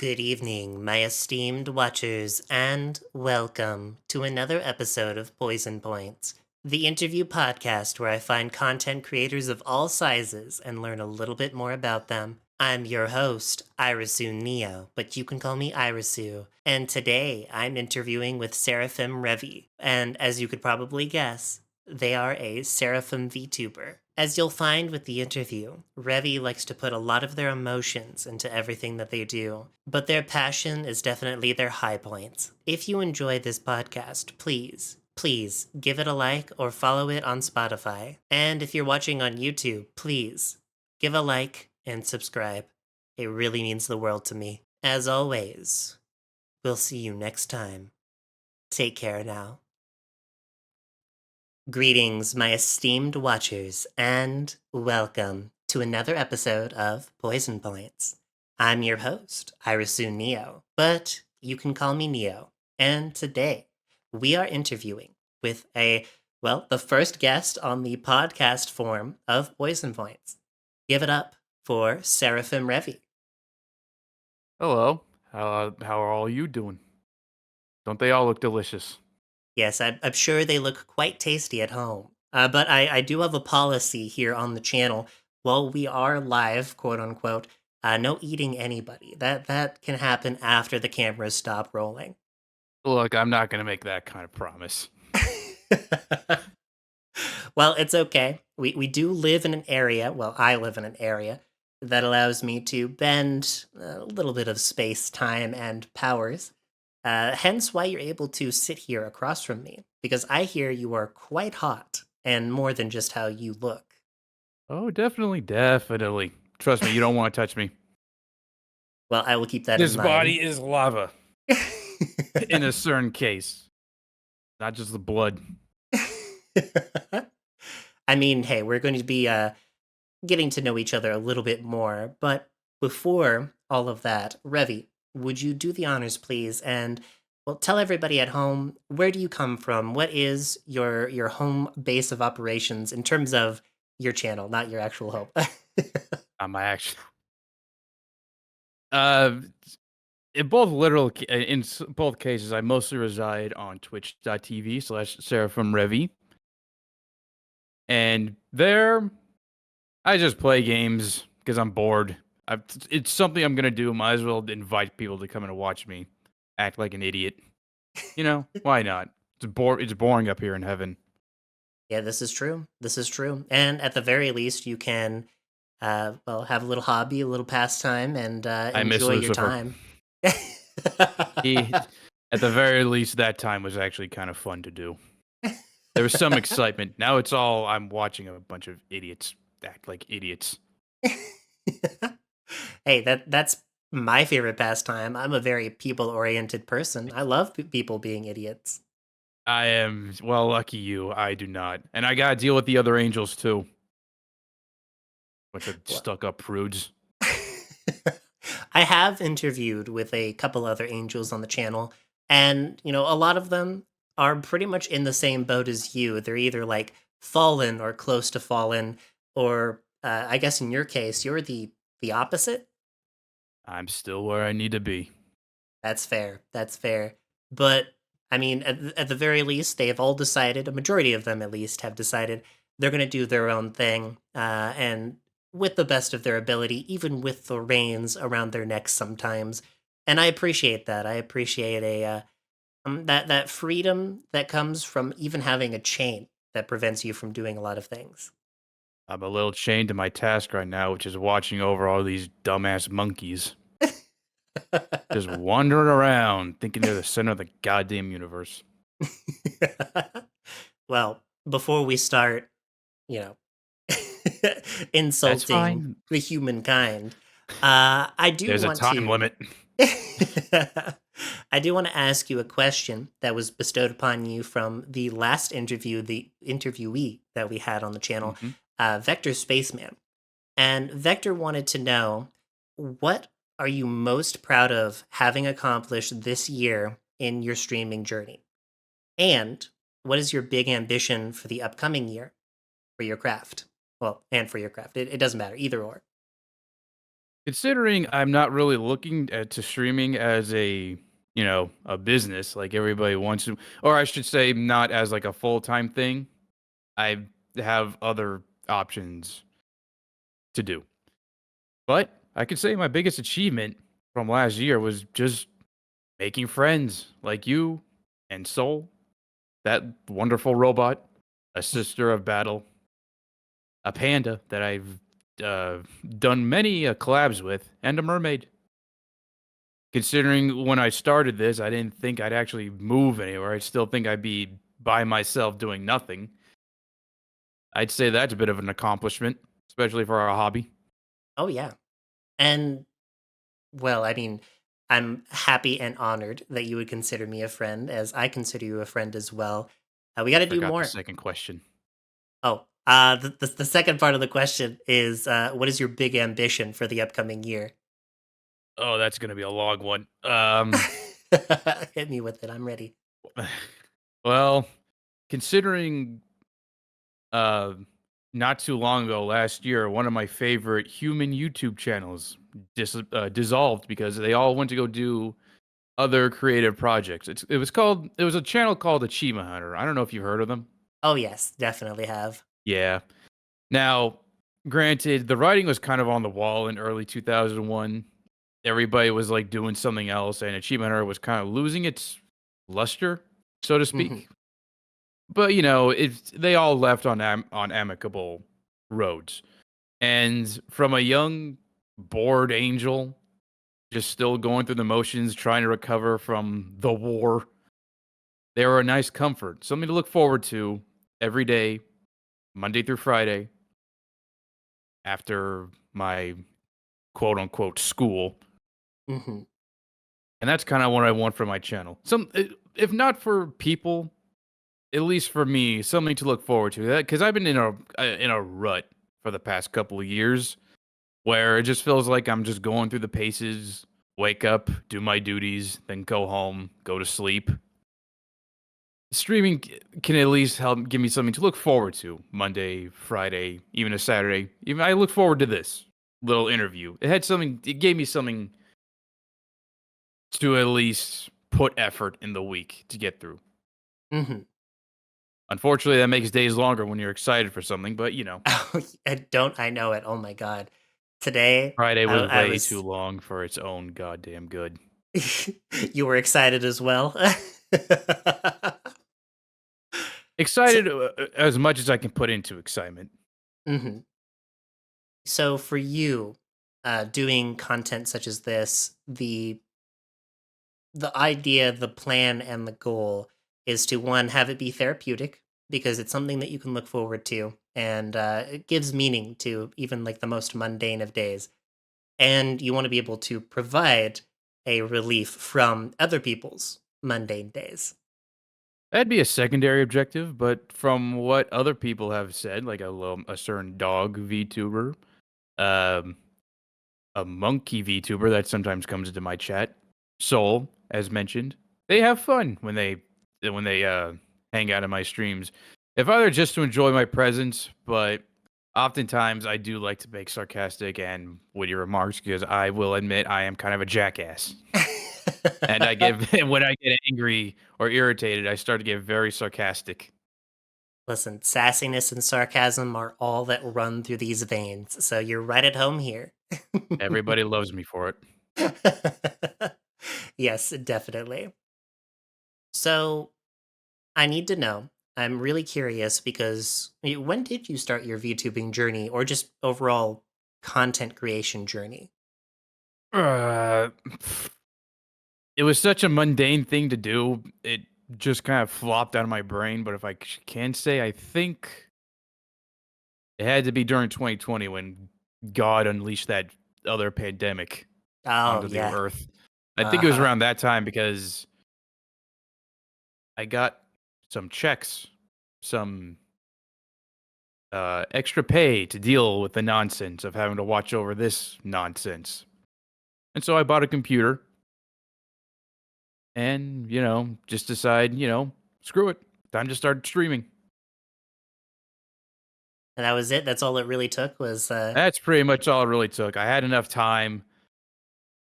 Good evening, my esteemed watchers, and welcome to another episode of Poison Points, the interview podcast where I find content creators of all sizes and learn a little bit more about them. I'm your host, Irisu Neo, but you can call me Irisu, and today I'm interviewing with Seraphim Revy, and as you could probably guess, they are a Seraphim VTuber. As you'll find with the interview, Revy likes to put a lot of their emotions into everything that they do, but their passion is definitely their high points. If you enjoy this podcast, please give it a like or follow it on Spotify. And if you're watching on YouTube, please give a like and subscribe. It really means the world to me. As always, we'll see you next time. Take care now. Greetings, my esteemed watchers, and welcome to another episode of Poison Points. I'm your host, Irisu Neo, but you can call me Neo. And today, we are interviewing with the first guest on the podcast form of Poison Points. Give it up for Seraphim Revy. Hello. How are all you doing? Don't they all look delicious? Yes, I'm sure they look quite tasty at home. But I do have a policy here on the channel. While we are live, quote unquote, no eating anybody. That can happen after the cameras stop rolling. Look, I'm not gonna make that kind of promise. Well, it's okay. We do live in an area, well, I live in an area that allows me to bend a little bit of space, time, and powers. Hence why you're able to sit here across from me, because I hear you are quite hot, and more than just how you look. Oh, definitely. Trust me, you don't want to touch me. Well, I will keep that in This mind. body is lava in a certain case, not just the blood. I mean, hey, we're going to be getting to know each other a little bit more, but before all of that, Revy, would you do the honors, please, and well, tell everybody at home, where do you come from? What is your home base of operations in terms of your channel, not your actual home? My actual. Uh, in both both cases, I mostly reside on twitch.tv/Seraphim Revy, and there I just play games because I'm bored. It's something I'm gonna do. Might as well invite people to come and watch me act like an idiot. You know, why not? It's boring up here in heaven. Yeah, this is true. This is true. And at the very least, you can, have a little hobby, a little pastime, and I miss enjoy your Lucifer. time. He, at the very least, that time was actually kind of fun to do. There was some excitement. Now it's all I'm watching a bunch of idiots act like idiots. Hey, that's my favorite pastime. I'm a very people-oriented person. I love people being idiots. I am well, lucky you. I do not, and I gotta deal with the other angels too. Bunch of Well, stuck-up prudes. I have interviewed with a couple other angels on the channel, and a lot of them are pretty much in the same boat as you. They're either like fallen or close to fallen, or I guess in your case, you're the opposite. I'm still where I need to be. That's fair. That's fair. But I mean, at the very least, they have all decided. A majority of them, at least, have decided they're going to do their own thing, and with the best of their ability, even with the reins around their necks sometimes. And I appreciate that. I appreciate that freedom that comes from even having a chain that prevents you from doing a lot of things. I'm a little chained to my task right now, which is watching over all these dumbass monkeys just wandering around, thinking they're the center of the goddamn universe. Well, before we start, you know, That's insulting fine. the humankind, I do There's a want time to. limit. I do want to ask you a question that was bestowed upon you from the last interview, the interviewee that we had on the channel, Mhm. Vector Spaceman. And Vector wanted to know, what are you most proud of having accomplished this year in your streaming journey? And what is your big ambition for the upcoming year for your craft? Well, and for your craft. It doesn't matter, either or. Considering I'm not really looking to streaming as a business like everybody wants to, or I should say, not as like a full-time thing. I have other options to do. But I could say my biggest achievement from last year was just making friends like you and Soul, that wonderful robot, a sister of battle, a panda that I've uh, done many collabs with, and a mermaid. Considering when I started this, I didn't think I'd actually move anywhere. I still think I'd be by myself doing nothing. I'd say that's a bit of an accomplishment, especially for our hobby. Oh, yeah. And, well, I mean, I'm happy and honored that you would consider me a friend, as I consider you a friend as well. We got I to do forgot the more. second question. Oh, the second part of the question is, what is your big ambition for the upcoming year? Oh, that's gonna be a long one. Hit me with it. I'm ready. Well, considering uh, not too long ago, last year, one of my favorite human YouTube channels dissolved because they all went to go do other creative projects. It was a channel called Achievement Hunter. I don't know if you've heard of them. Oh, yes, definitely have. Yeah. Now, granted, the writing was kind of on the wall in early 2001. Everybody was like doing something else, and Achievement Hunter was kind of losing its luster, so to Mhm, speak. But they all left on on amicable roads. And from a young, bored angel, just still going through the motions, trying to recover from the war, they were a nice comfort, something to look forward to every day, Monday through Friday, after my quote unquote school. mhm. And that's kind of what I want for my channel. If not for people, at least for me, something to look forward to. That because I've been in a rut for the past couple of years, where it just feels like I'm just going through the paces, wake up, do my duties, then go home, go to sleep. Streaming can at least help give me something to look forward to Monday, Friday, even a Saturday. Even I look forward to this little interview. It gave me something to at least put effort in the week to get through. Mhm. Unfortunately, that makes days longer when you're excited for something, but Oh, don't I know it? Oh my god. Today, Friday was I way too was long for its own goddamn good. you were excited as well? So Excited as much as I can put into excitement. mhm. So for you, doing content such as this, the idea, the plan, and the goal is to one, have it be therapeutic because it's something that you can look forward to, and it gives meaning to even like the most mundane of days. And you want to be able to provide a relief from other people's mundane days. That'd be a secondary objective, but from what other people have said, like a certain dog VTuber, um, a monkey VTuber that sometimes comes into my chat, Soul, as mentioned, they have fun when they hang out in my streams. If either just to enjoy my presence, but oftentimes I do like to make sarcastic and witty remarks because I will admit I am kind of a jackass. And I get when I get angry or irritated, I start to get very sarcastic. Listen, sassiness and sarcasm are all that run through these veins, so you're right at home here. Everybody loves me for it. Yes, definitely. So I need to know. I'm really curious because when did you start your VTubing journey or just overall content creation journey? Uh, it was such a mundane thing to do. It just kind of flopped out of my brain. But if I can say, I think it had to be during 2020 when God unleashed that other pandemic Oh, onto the yeah. earth. I think it was Uh-huh. around that time because I got some checks, some extra pay to deal with the nonsense of having to watch over this nonsense. And so I bought a computer and, just decide, screw it. Time to start streaming. And that was it. That's all it really took was. That's pretty much all it really took. I had enough time.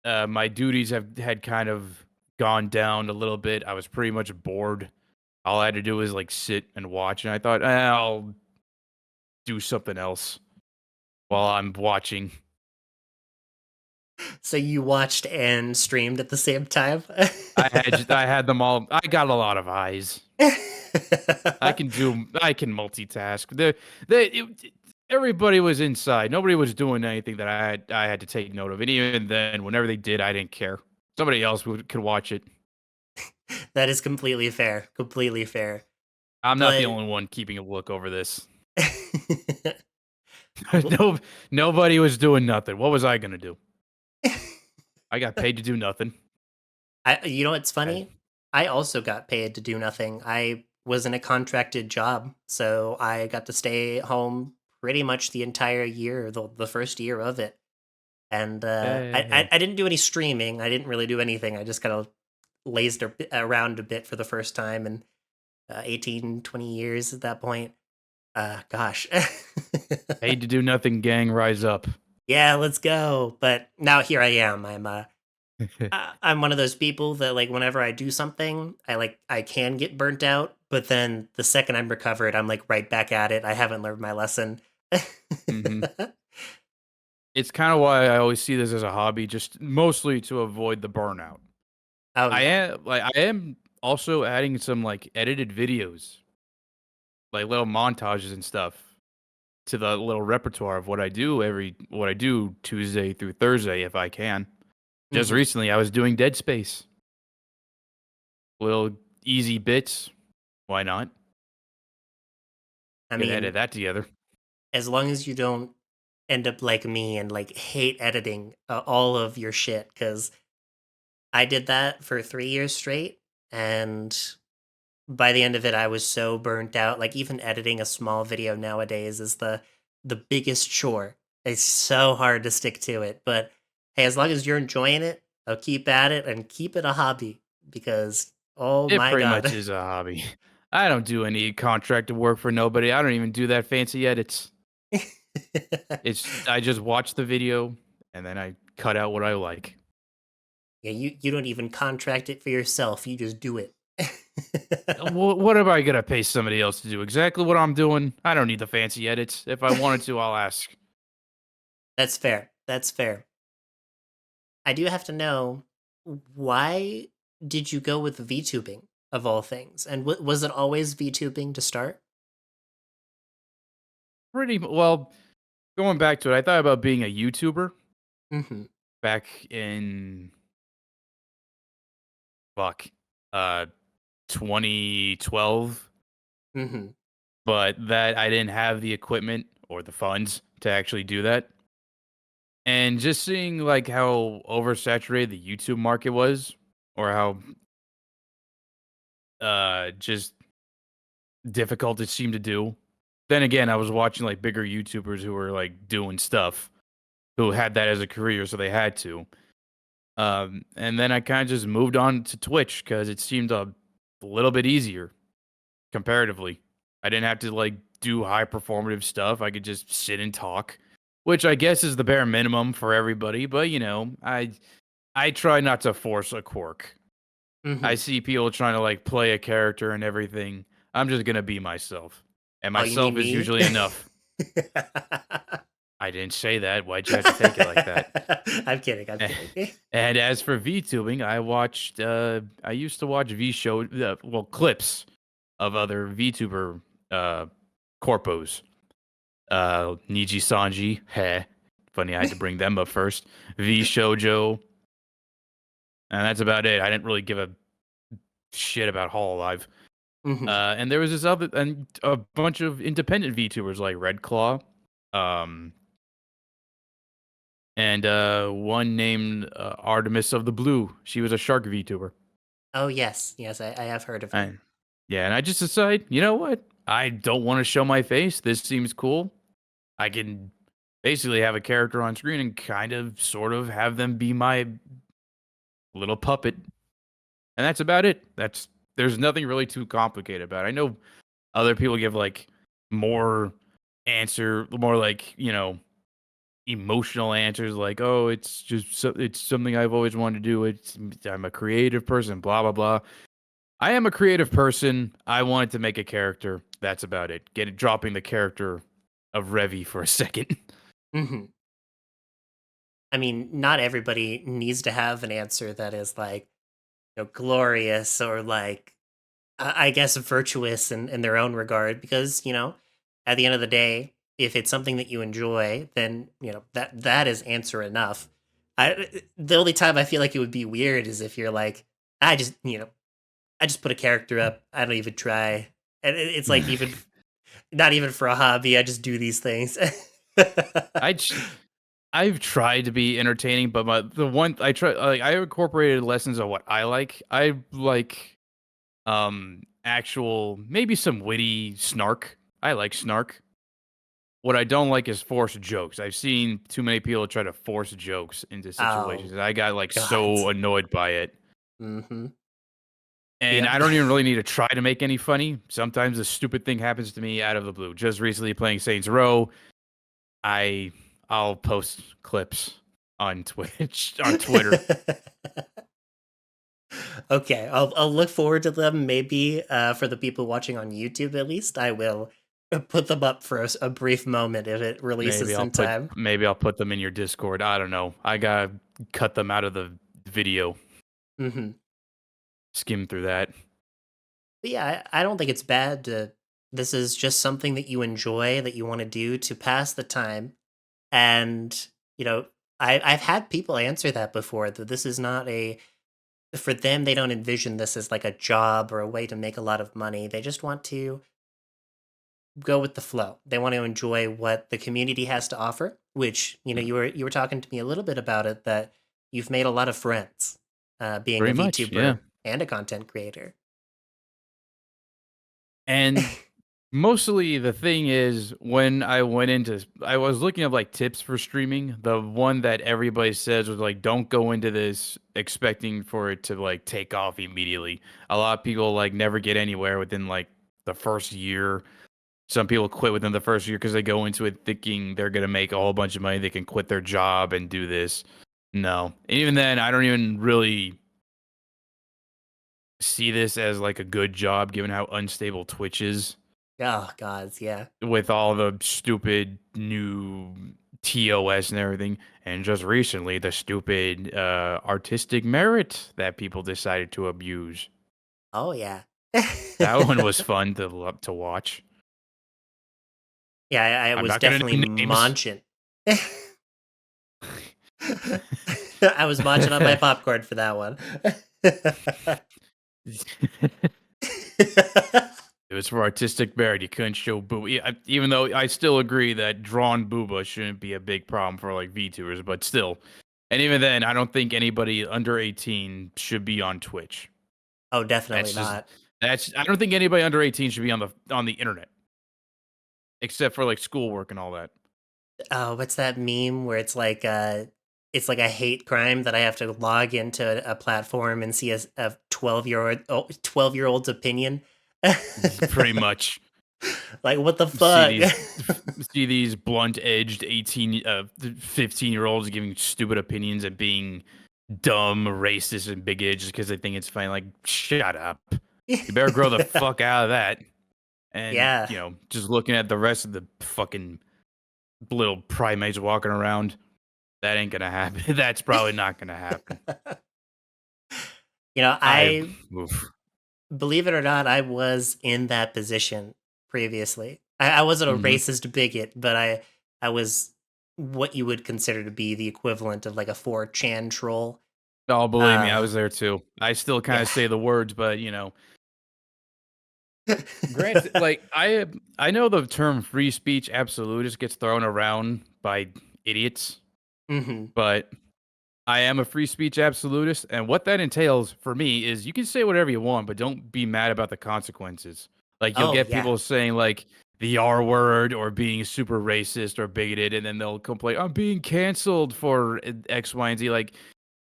My duties had kind of gone down a little bit. I was pretty much bored. All I had to do was like sit and watch, and I thought, I'll do something else while I'm watching. So you watched and streamed at the same time. I had them all. I got a lot of eyes. I can multitask. Everybody was inside. Nobody was doing anything that I had to take note of. And even then, whenever they did, I didn't care. Somebody else could watch it. That is completely fair. Completely fair. I'm not the But only one keeping a look over this. No, nobody was doing nothing. What was I gonna do? I got paid to do nothing. You know what's I, funny? I also got paid to do nothing. I was in a contracted job, so I got to stay home pretty much the entire year, the first year of it. And hey, I didn't do any streaming. I didn't really do anything. I just kind of lazed around a bit for the first time in 18, 20 years at that point. Gosh. paid to do nothing, gang, rise up. Yeah, let's go. But now here I am. I'm one of those people that like whenever I do something, I can get burnt out, but then the second I'm recovered, I'm like right back at it. I haven't learned my lesson. hmm It's kind of why I always see this as a hobby, just mostly to avoid the burnout. Oh yeah. I am also adding some like edited videos, like little montages and stuff to the little repertoire of what I do Tuesday through Thursday if I can. Just hmm recently I was doing Dead Space. Little easy bits. Why not? I Could edit mean, that together. as long as you don't end up like me and like hate editing all of your shit, because I did that for 3 years straight, and by the end of it, I was so burnt out. Like even editing a small video nowadays is the biggest chore. It's so hard to stick to it. But hey, as long as you're enjoying it, I'll keep at it and keep it a hobby because oh It my pretty much god. is a hobby. I don't do any contracted work for nobody. I don't even do that fancy edits. I just watch the video and then I cut out what I like. Yeah, you don't even contract it for yourself. You just do it. What am I gonna pay somebody else to do? Exactly what I'm doing. I don't need the fancy edits. If I wanted to, I'll ask. That's fair. That's fair. I do have to know why did you go with VTubing of all things? And was it always VTubing to start? Well, going back to it, I thought about being a YouTuber Mhm. back in fuck uh 2012, Mhm. but that I didn't have the equipment or the funds to actually do that. And just seeing like how oversaturated the YouTube market was, or how just difficult it seemed to do. Then again, I was watching like bigger YouTubers who were like doing stuff, who had that as a career, so they had to. And then I kind of just moved on to Twitch because it seemed a little bit easier comparatively. I didn't have to like do high performative stuff. I could just sit and talk, which I guess is the bare minimum for everybody. But I try not to force a quirk. I Mhm. see people trying to like play a character and everything. I'm just gonna be myself, and Oh, you mean myself is me? usually enough. I didn't say that. Why'd you have to take it like that? I'm kidding. I'm kidding. And as for VTubing, I used to watch clips of other VTuber uh, corpos. Niji Sanji, heh. Funny, I had to bring them up first. V Shoujo, and that's about it. I didn't really give a shit about Hololive. Mhm. And there was this other and a bunch of independent VTubers like Red Claw, um, and one named Artemis of the Blue. She was a shark VTuber. Oh yes, yes, I have heard of her. And yeah, and I just decided, you know what? I don't want to show my face. This seems cool. I can basically have a character on screen and kind of sort of have them be my little puppet. And that's about it. There's nothing really too complicated about it. I know other people give like more answer, more like, emotional answers like, "Oh, it's just it's something I've always wanted to do. I'm a creative person, blah blah blah." I am a creative person. I wanted to make a character. That's about it. Dropping the character of Revy for a second. Hmm. I mean, not everybody needs to have an answer that is like, glorious or like, I guess, virtuous in their own regard, because, at the end of the day, if it's something that you enjoy, then, that is answer enough. The only time I feel like it would be weird is if you're like, I just, I just put a character up. I don't even try. And it's like, even not even for a hobby. I just do these things. I j- I've tried to be entertaining, but the one I try, like, I incorporated lessons of what I like. I like actual, maybe some witty snark. I like snark. What I don't like is forced jokes. I've seen too many people try to force jokes into situations, Oh, and I got like God. so annoyed by it. Hmm. And Yep. I don't even really need to try to make any funny. Sometimes a stupid thing happens to me out of the blue. Just recently playing Saints Row, I I'll post clips on Twitch on Twitter. Okay, I'll look forward to them. Maybe for the people watching on YouTube, at least I will put them up for a brief moment if it releases in time. Maybe I'll put them in your Discord. I don't know. I gotta cut them out of the video. Hmm. Skim through that. But yeah, I don't think it's bad to. This is just something that you enjoy, that you want to do to pass the time, and you know, I've had people answer that before, that this is not a, for them. They don't envision this as like a job or a way to make a lot of money. They just want to go with the flow. They want to enjoy what the community has to offer, which, Mm, you were talking to me a little bit about it, that you've made a lot of friends, being a pretty much, yeah. VTuber and a content creator. And mostly the thing is, when I was looking up like tips for streaming. The one that everybody says was like, don't go into this expecting for it to like take off immediately. A lot of people like never get anywhere within like the first year. Some people quit within the first year because they go into it thinking they're gonna make a whole bunch of money. They can quit their job and do this. No, and even then, I don't even really see this as like a good job, given how unstable Twitch is Oh gods, yeah. with all the stupid new TOS and everything. And just recently, the stupid artistic merit that people decided to abuse. Oh yeah. That one was fun to watch. Yeah, I I'm was not gonna definitely name names. munching. I was munching on my popcorn for that one. It was for artistic merit. You couldn't show booba. Even though I still agree that drawn booba shouldn't be a big problem for like VTubers, but still. And even then, I don't think anybody under 18 should be on Twitch. Oh, definitely That's just not. I don't think anybody under 18 should be on the internet except for like schoolwork and all that. Oh, what's that meme where it's like a hate crime that I have to log into a platform and see a 12-year-old's opinion? Pretty much. Like, what the See fuck? these see these blunt-edged 18 15-year-olds giving stupid opinions and being dumb, racist, and bigoted just because they think it's funny. Like, shut up. You better grow the fuck out of that. And, Yeah. just looking at the rest of the fucking little primates walking around, that ain't gonna happen. That's probably not gonna happen. I, I, oof. believe it or not, I was in that position previously. I wasn't a Hmm. racist bigot, but I was what you would consider to be the equivalent of like a 4chan troll. Oh, believe me, I Uh, was there too. I still kind yeah. of say the words, but granted, like I know the term free speech absolutist gets thrown around by idiots, Hmm. but I am a free speech absolutist, and what that entails for me is you can say whatever you want, but don't be mad about the consequences. Like you'll Oh get yeah. people saying like the R word or being super racist or bigoted, and then they'll complain, "I'm being canceled for X, Y, and Z." Like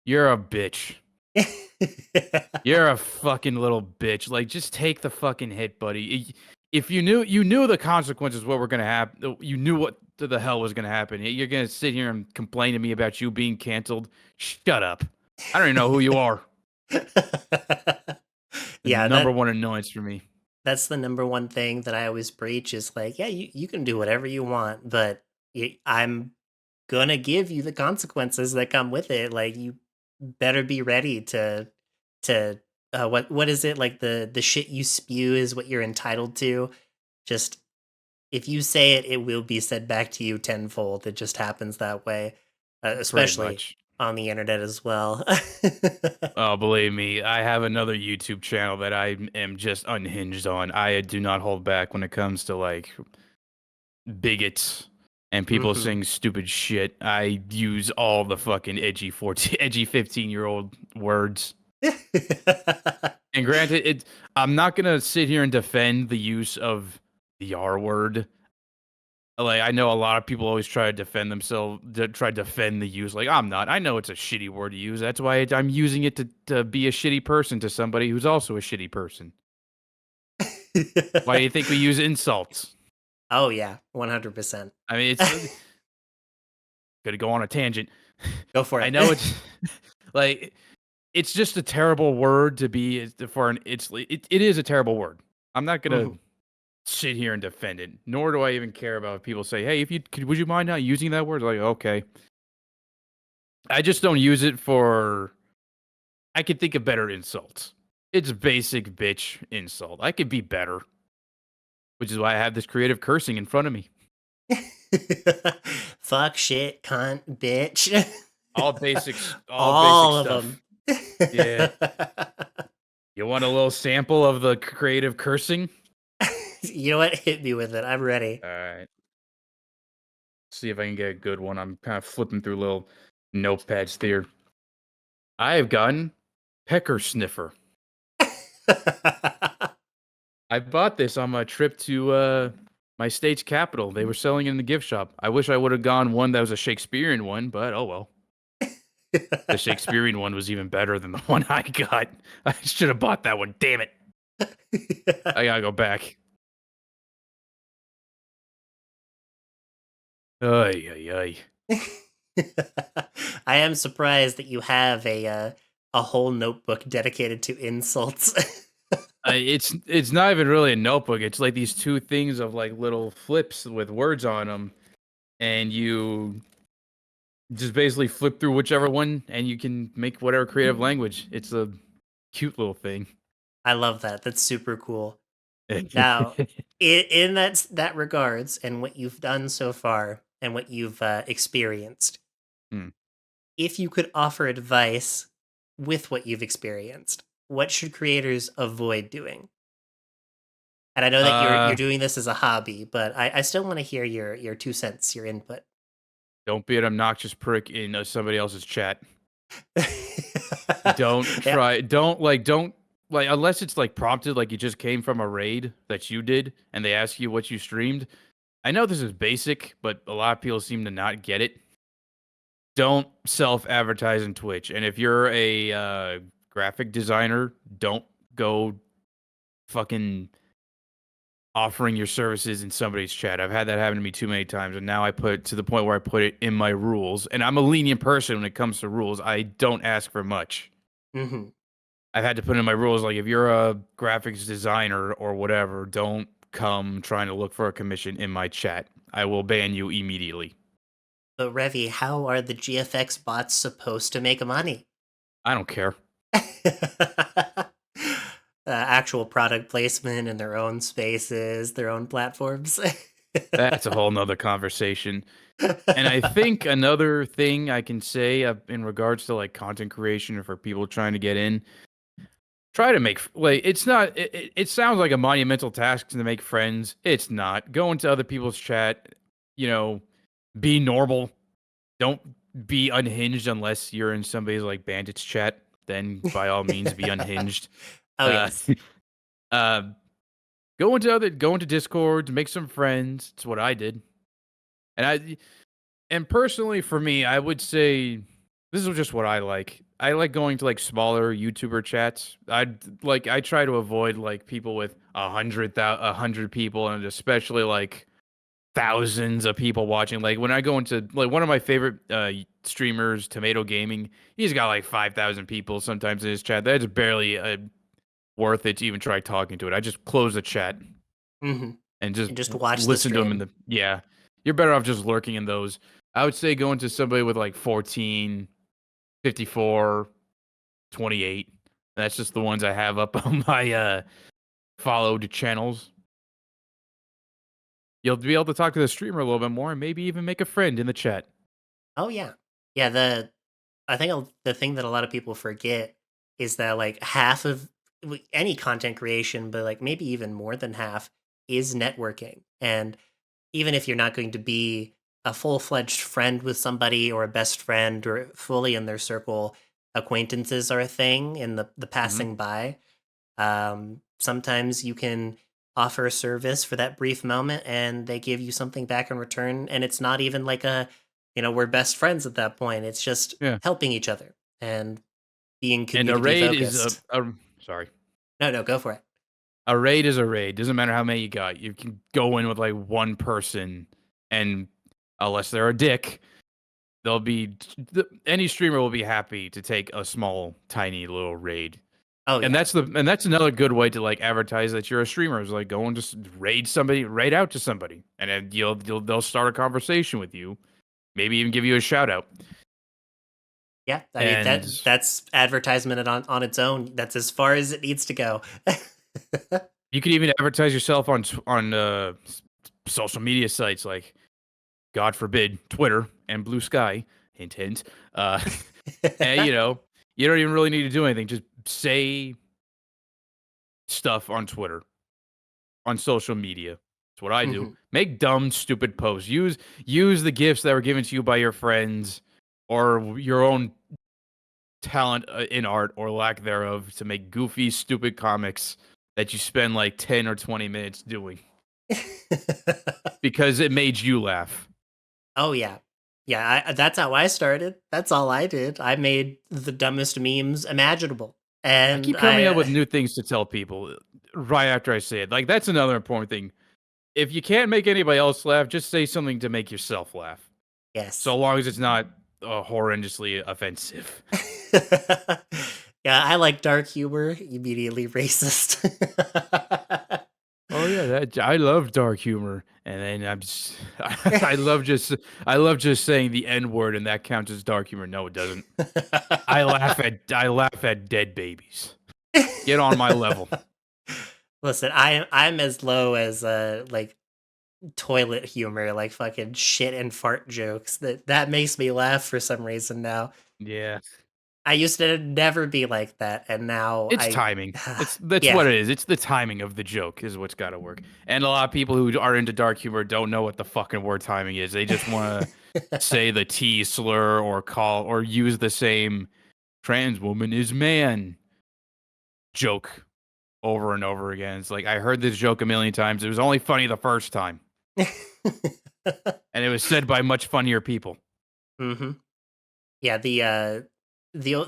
you're a bitch. You're a fucking little bitch. Like just take the fucking hit, buddy. if you knew the consequences, what were going to happen. You knew what the hell was going to happen. You're going to sit here and complain to me about you being canceled. Shut up. I don't even know who you are. The Yeah, number one annoyance for me. that's the number one thing that I always preach is like, yeah, you can do whatever you want, but I'm gonna give you the consequences that come with it. Like, you better be ready to what is it, like the shit you spew is what you're entitled to. Just if you say it, it will be said back to you tenfold. It just happens that way, Pretty especially much. on the internet as well. Oh, believe me, I have another YouTube channel that I am just unhinged on. I do not hold back when it comes to like bigots and people Mhm. saying stupid shit. I use all the fucking edgy 14, edgy 15-year-old words. And granted, I'm not gonna sit here and defend the use of the R word. Like I know a lot of people always try to defend themselves, to try to defend the use. Like I'm not. I know it's a shitty word to use. That's why I'm using it to be a shitty person to somebody who's also a shitty person. Why do you think we use insults? Oh yeah, 100%. I mean, it's gonna go on a tangent. Go for I it. know it's like it's just a terrible word to be for an. It is a terrible word. I'm not gonna Mhm. sit here and defend it. Nor do I even care about if people say, "Hey, if you would you mind not using that word?" Like, okay, I just don't use it for. I could think of better insults. It's basic bitch insult. I could be better, which is why I have this creative cursing in front of me. Fuck, shit, cunt, bitch. All basic All of stuff. them. Yeah. You want a little sample of the creative cursing? You know what? Hit me with it. I'm ready. All right. See if I can get a good one. I'm kind of flipping through little notepads here. I have gotten pecker sniffer. I bought this on my trip to my state's capital. They were selling it in the gift shop. I wish I would have gone one that was a Shakespearean one, but oh well. The Shakespearean one was even better than the one I got. I should have bought that one. Damn it. I gotta go back. Ay, ay, ay. I am surprised that you have a whole notebook dedicated to insults. It's not even really a notebook. It's like these two things of like little flips with words on them, and you just basically flip through whichever one, and you can make whatever creative language. It's a cute little thing. I love that. That's super cool. Now, in that regards, and what you've done so far, and what you've experienced, Hmm. if you could offer advice with what you've experienced, what should creators avoid doing? And I know that you're Uh, doing this as a hobby, but I still want to hear your 2 cents, your input. don't be an obnoxious prick in somebody else's chat. Don't Yeah, try. Don't like unless it's like prompted, like you just came from a raid that you did, and they ask you what you streamed. I know this is basic, but a lot of people seem to not get it. Don't self-advertise in Twitch, and if you're a graphic designer, don't go fucking offering your services in somebody's chat. I've had that happen to me too many times, and now I put it to the point where I put it in my rules. And I'm a lenient person when it comes to rules. I don't ask for much. hmm I've had to put in my rules like if you're a graphics designer or whatever, don't come trying to look for a commission in my chat. I will ban you immediately. But Revy, how are the GFX bots supposed to make money? I don't care. Actual product placement in their own spaces, their own platforms. That's a whole nother conversation. And I think another thing I can say in regards to like content creation for people trying to get in, try to make like it's not. It sounds like a monumental task to make friends. It's not. Go into other people's chat. You know, be normal. Don't be unhinged unless you're in somebody's like bandits chat. Then by all means be unhinged. Oh Uh, yes. uh, go into Discord to make some friends. It's what I did. And personally for me, I would say this is just what I like. I like going to like smaller YouTuber chats. I try to avoid like people with 100 people, and especially like thousands of people watching. Like when I go into like one of my favorite streamers, Tomato Gaming, he's got like 5,000 people sometimes in his chat. That's barely worth it to even try talking to it. I just close the chat Mm-hmm. and just And just watch the listen to him in stream. the yeah. You're better off just lurking in those. I would say going to somebody with like 14, 54, 28. That's just the ones I have up on my followed channels. You'll be able to talk to the streamer a little bit more and maybe even make a friend in the chat. Oh yeah, yeah. I think the thing that a lot of people forget is that like half of any content creation, but like maybe even more than half, is networking. And even if you're not going to be a full-fledged friend with somebody or a best friend or fully in their circle, acquaintances are a thing in the Hmm. passing by. Sometimes you can offer a service for that brief moment and they give you something back in return. And it's not even like we're best friends at that point. It's just Yeah. helping each other and being And a community raid is focused. sorry. No, no, go for it. A raid is a raid. Doesn't matter how many you got. You can go in with like one person, and unless they're a dick, they'll be any streamer will be happy to take a small, tiny little raid. Oh, And yeah. that's another good way to like advertise that you're a streamer. Is like go and just raid out to somebody, and then they'll start a conversation with you, maybe even give you a shout out. Yeah. I mean, And that's advertisement on its own. That's as far as it needs to go. you can even advertise yourself on social media sites like, God forbid, Twitter and Blue Sky. Hint, hint. Uh, and you don't even really need to do anything. Just say stuff on Twitter, on social media. That's what I do. Mhm. Make dumb, stupid posts. Use the gifts that were given to you by your friends or your own talent in art or lack thereof to make goofy, stupid comics that you spend like 10 or 20 minutes doing because it made you laugh. Oh, yeah. Yeah, that's how I started. That's all I did. I made the dumbest memes imaginable. I And keep coming up with I new things to tell people right after I say it. Like, that's another important thing. If you can't make anybody else laugh, just say something to make yourself laugh. yes. So long as it's not horrendously offensive. Yeah, I like dark humor, immediately racist. Oh yeah, that I love dark humor, and then I'm just, I love just saying the N word, and that counts as dark humor. No, it doesn't. I laugh at dead babies. Get on my level. Listen, I'm as low as like toilet humor, like fucking shit and fart jokes. That makes me laugh for some reason now. Yeah, I used to never be like that, and now it's I timing. That's yeah. what it is. It's the timing of the joke is what's got to work. And a lot of people who are into dark humor don't know what the fucking word timing is. They just want to say the T slur or call or use the same trans woman is man joke over and over again. It's like I heard this joke a million times. It was only funny the first time, and it was said by much funnier people. Hmm. Yeah, the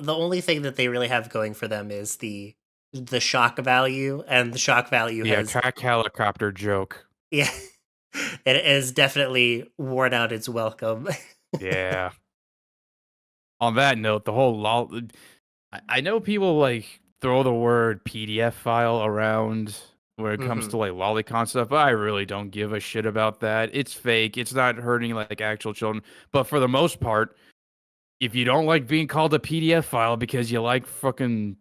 only thing that they really have going for them is the shock value, and the shock value The has attack helicopter joke. yeah, it has definitely worn out its welcome. Yeah. On that note, the whole lol. I know people like throw the word PDF file around when it comes Hmm. to like lolicon stuff, but I really don't give a shit about that. It's fake. It's not hurting like actual children. But for the most part, if you don't like being called a PDF file because you like fucking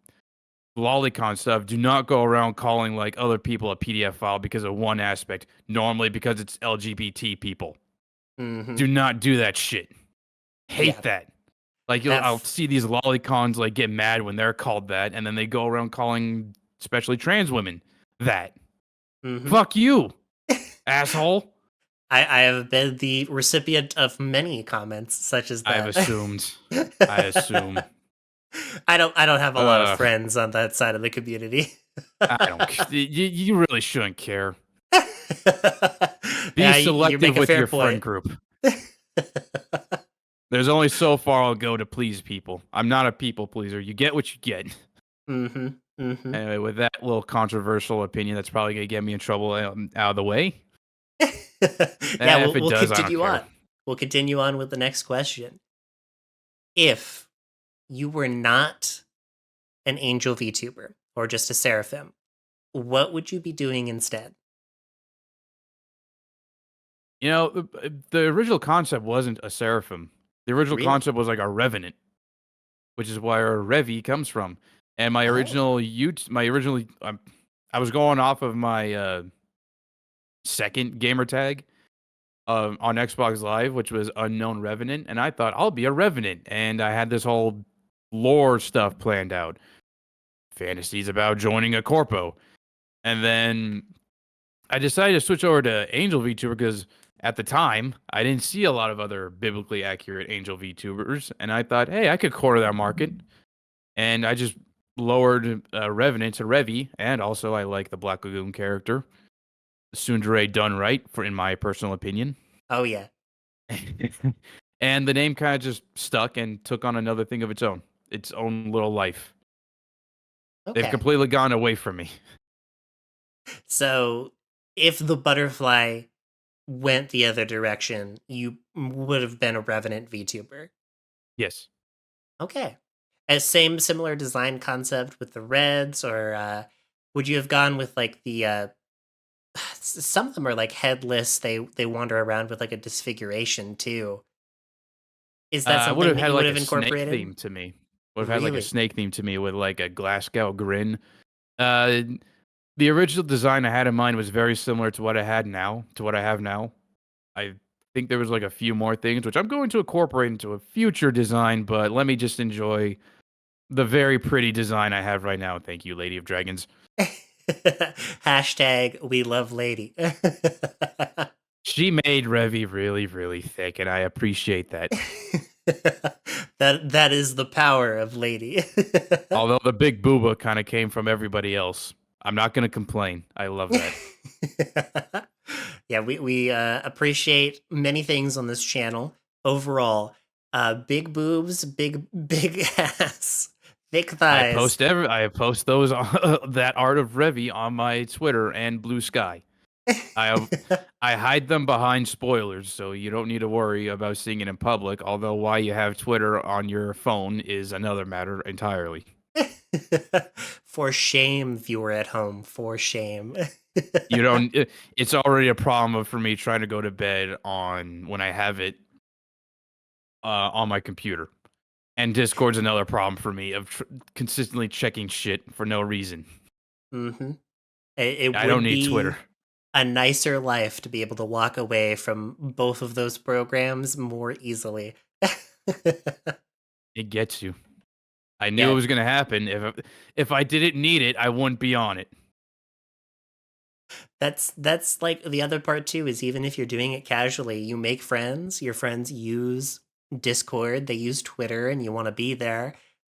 lolicon stuff, do not go around calling like other people a PDF file because of one aspect. Normally because it's LGBT people. Hmm. Do not do that shit. Hate Yeah, that. Like that. I'll see these lolicons like get mad when they're called that, and then they go around calling especially trans women that. Hmm. Fuck you, asshole. I have been the recipient of many comments such as I've that. assumed. I assume. I don't have a lot of Ugh. friends on that side of the community. I don't. You really shouldn't care. Be Yeah, you make selective a with fair your friend point. group. There's only so far I'll go to please people. I'm not a people pleaser. You get what you get. Mm-hmm. Mm-hmm. Anyway, with that little controversial opinion, that's probably gonna get me in trouble out of the way. Yeah, If it we'll does, I don't continue care. on. We'll continue on with the next question. If you were not an angel VTuber or just a seraphim, what would you be doing instead? You know, the original concept wasn't a seraphim. The original Really? concept was like a revenant, which is where Revy comes from. And my Oh. original I was going off of my second gamer tag on Xbox Live, which was Unknown Revenant, and I thought I'll be a Revenant, and I had this whole lore stuff planned out, fantasies about joining a corpo, and then I decided to switch over to Angel VTuber because at the time I didn't see a lot of other biblically accurate Angel VTubers, and I thought, hey, I could corner that market, and I just lowered Revenant to Revy, and also I like the Black Lagoon character, Sundere done right, for in my personal opinion. Oh yeah. And the name kind of just stuck and took on another thing of its own little life. They've Okay. completely gone away from me. So if the butterfly went the other direction, you would have been a Revenant VTuber. Yes. Okay. A same similar design concept with the reds, or would you have gone with like the some of them are like headless, they wander around with like a disfiguration too. Is that Would something have that had you would like have a snake incorporated? theme to me. Would have had like a Really? snake theme to me with like a Glasgow grin. Uh, the original design I had in mind was very similar to what I had now, to what I have now. I think there was like a few more things which I'm going to incorporate into a future design, but let me just enjoy the very pretty design I have right now. Thank you, Lady of Dragons. Hashtag we love lady. She made Revy really, really thick, and I appreciate that. That is the power of lady. Although the big booba kind of came from everybody else. I'm not going to complain. I love that. Yeah, we appreciate many things on this channel. Overall, big boobs, big ass, thick thighs. I post those that art of Revy on my Twitter and Blue Sky. I I hide them behind spoilers, so you don't need to worry about seeing it in public. Although why you have Twitter on your phone is another matter entirely. For shame, viewer at home. For shame. You don't. It's already a problem for me trying to go to bed on when I have it on my computer, and Discord's another problem for me of consistently checking shit for no reason. Mm-hmm. It I don't would need Twitter. be a nicer life to be able to walk away from both of those programs more easily. It gets you. I knew it Yeah, was gonna happen. If I didn't need it, I wouldn't be on it. that's like the other part too, is even if you're doing it casually, you make friends, your friends use Discord, they use Twitter, and you want to be there,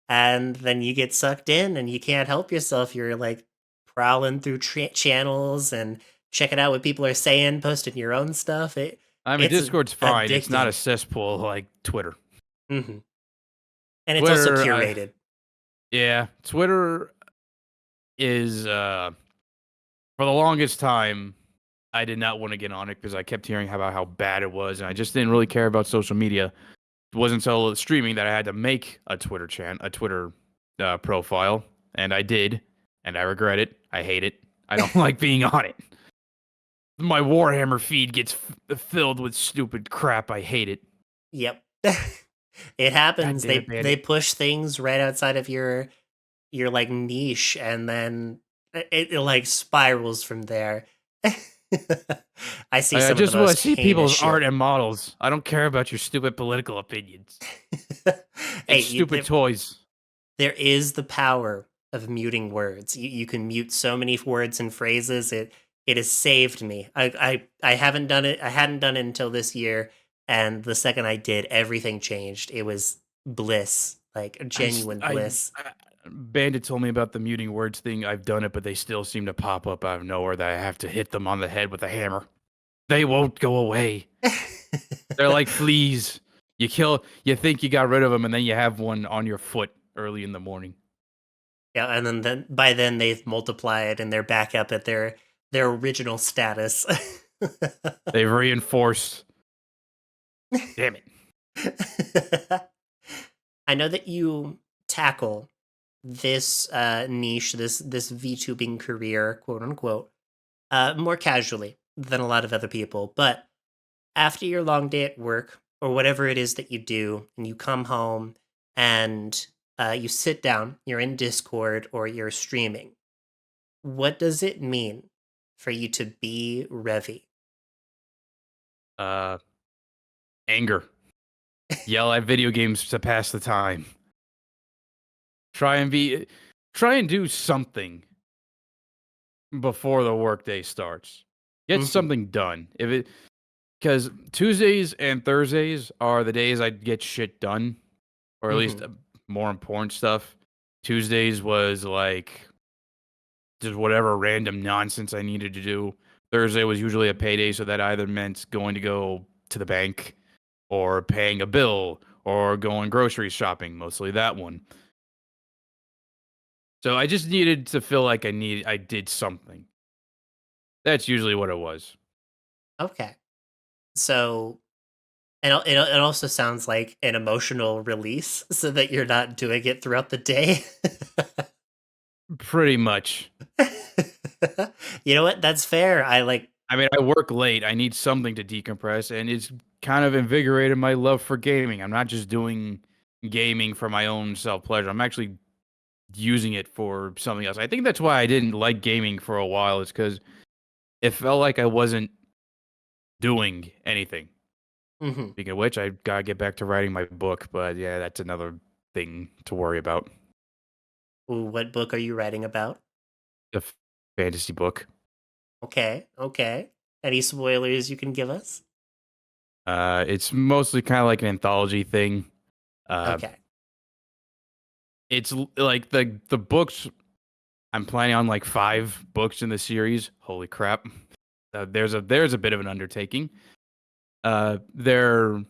and then you get sucked in and you can't help yourself. You're like prowling through channels and checking out what people are saying, posting your own stuff. I mean, It's Discord's fine. It's not a addicting. cesspool like Twitter. Hmm. And it's also Twitter, curated. yeah, Twitter is for the longest time I did not want to get on it because I kept hearing about how bad it was, and I just didn't really care about social media. It wasn't until streaming that I had to make a Twitter profile, and I did, and I regret it. I hate it. I don't like being on it. My Warhammer feed gets filled with stupid crap. I hate it. Yep. It God happens. damn it, They Bandit. push things right outside of your like niche, and then it like spirals from there. I see I some of the just want to most see heinous people's art shit. and models. I don't care about your stupid political opinions Hey, and stupid toys. there is the power of muting words. You can mute so many words and phrases. It has saved me. I haven't done it. I hadn't done it until this year, and the second I did, everything changed. It was bliss, like a I, s- genuine bliss. Bandit told me about the muting words thing. I've done it, but they still seem to pop up out of nowhere that I have to hit them on the head with a hammer. They won't go away. They're like fleas. You think you got rid of them, and then you have one on your foot early in the morning. Yeah, and then by then they've multiplied and they're back up at their original status. They've reinforced. Damn it. I know that you tackle this niche, this VTubing career, quote unquote, more casually than a lot of other people. But after your long day at work or whatever it is that you do, and you come home and you sit down, you're in Discord or you're streaming, what does it mean for you to be Revy? Uh, Anger. Yell at video games to pass the time. Try and be, Try and do something before the workday starts. Get Hmm. something done. Because Tuesdays and Thursdays are the days I get shit done, or at least Hmm. more important stuff. Tuesdays was like just whatever random nonsense I needed to do. Thursday was usually a payday, so that either meant going to go to the bank or paying a bill or going grocery shopping, mostly that one. So I just needed to feel like I did something. That's usually what it was. Okay. So, and it also sounds like an emotional release so that you're not doing it throughout the day. Pretty much. You know what? That's fair. I like, I mean, I work late. I need something to decompress, and it's kind of invigorated my love for gaming. I'm not just doing gaming for my own self pleasure. I'm actually using it for something else. I think that's why I didn't like gaming for a while. Is because it felt like I wasn't doing anything. mhm. Speaking of which, I gotta get back to writing my book, but yeah, that's another thing to worry about. Ooh, what book are you writing about? The fantasy book. Okay, okay. Any spoilers you can give us? It's mostly kind of like an anthology thing. Uh, Okay. like the books. I'm planning on like 5 books in the series. Holy crap! There's a bit of an undertaking. They're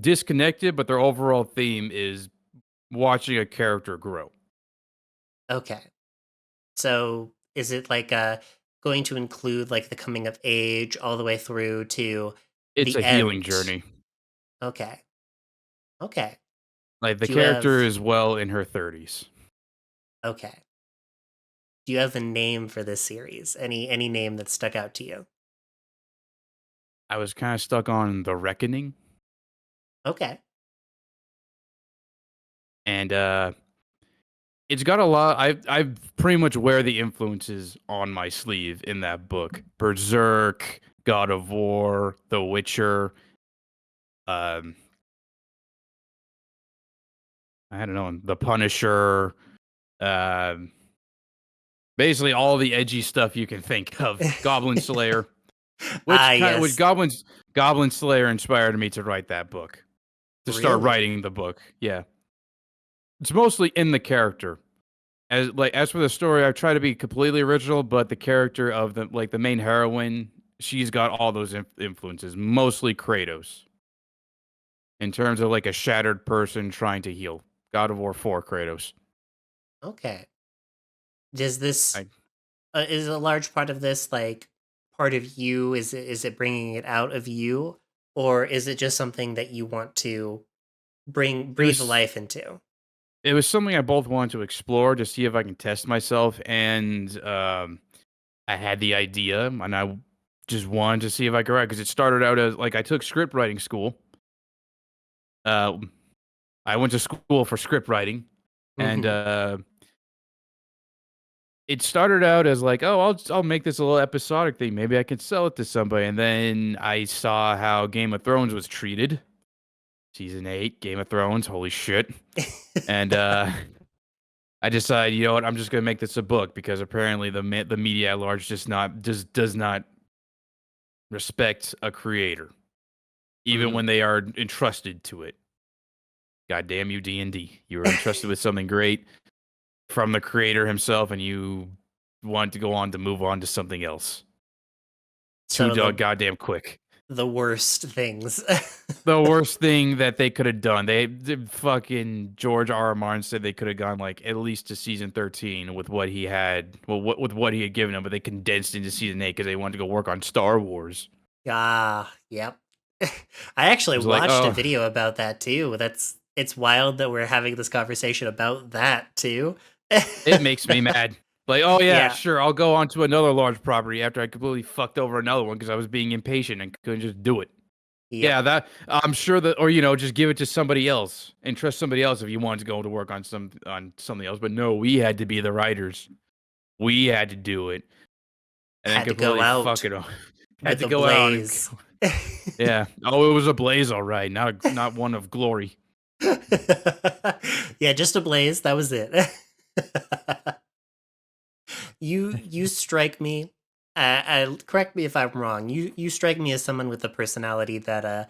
disconnected, but their overall theme is watching a character grow. Okay. So is it like going to include like the coming of age all the way through to It's the a healing end? journey. Okay. Okay. Like the Do you have character is well in her 30s. okay. Do you have a name for this series? Any name that stuck out to you? I was kind of stuck on the reckoning, Okay. and it's got a lot. I pretty much wear the influences on my sleeve in that book. Berserk, God of War, The Witcher. Um, I don't know, The Punisher. Um, Basically all the edgy stuff you can think of. Goblin Slayer, Ah, which yes. Goblin Slayer inspired me to write that book. To start Really? writing the book. Yeah. It's mostly in the character. As for the story, I've tried to be completely original, but the character of the main heroine, she's got all those influences, mostly Kratos. In terms of like a shattered person trying to heal. God of War 4 Kratos. Okay. Does this I is a large part of this like part of you? Is it bringing it out of you, or is it just something that you want to it breathe was life into? it was something I both wanted to explore to see if I can test myself, and I had the idea, and I just wanted to see if I could write because it started out as like I took script writing school. Uh, I went to school for script writing, and Hmm. it started out as like, oh, I'll make this a little episodic thing. Maybe I can sell it to somebody. And then I saw how Game of Thrones was treated. Season 8, Game of Thrones, holy shit. And I decided, you know what, I'm just gonna make this a book because apparently the media at large just does not respect a creator, even when Hmm. they are entrusted to it. God damn you, D&D. You were entrusted with something great from the creator himself, and you want to go on to move on to something else. Too So the goddamn quick. The worst things. The worst thing that they could have done. Fucking George R. R. Martin said they could have gone like at least to season 13 with what he had, well, with what he had given them, but they condensed into season 8 because they wanted to go work on Star Wars. Ah, yep. I actually It was like, watched a oh, video about that too. It's wild that we're having this conversation about that too. it makes me mad. Like, oh yeah, Yeah, sure, I'll go on to another large property after I completely fucked over another one because I was being impatient and couldn't just do it. yep. Yeah, that I'm sure that, or just give it to somebody else and trust somebody else if you wanted to go to work on something else. But no, we had to be the writers. We had to do it, and then Had to go completely fuck out it up. Had with to a go out and blaze. yeah. Oh, it was a blaze, all right. Not one of glory. Yeah, just a blaze. That was it. You strike me. Correct me if I'm wrong. You strike me as someone with a personality that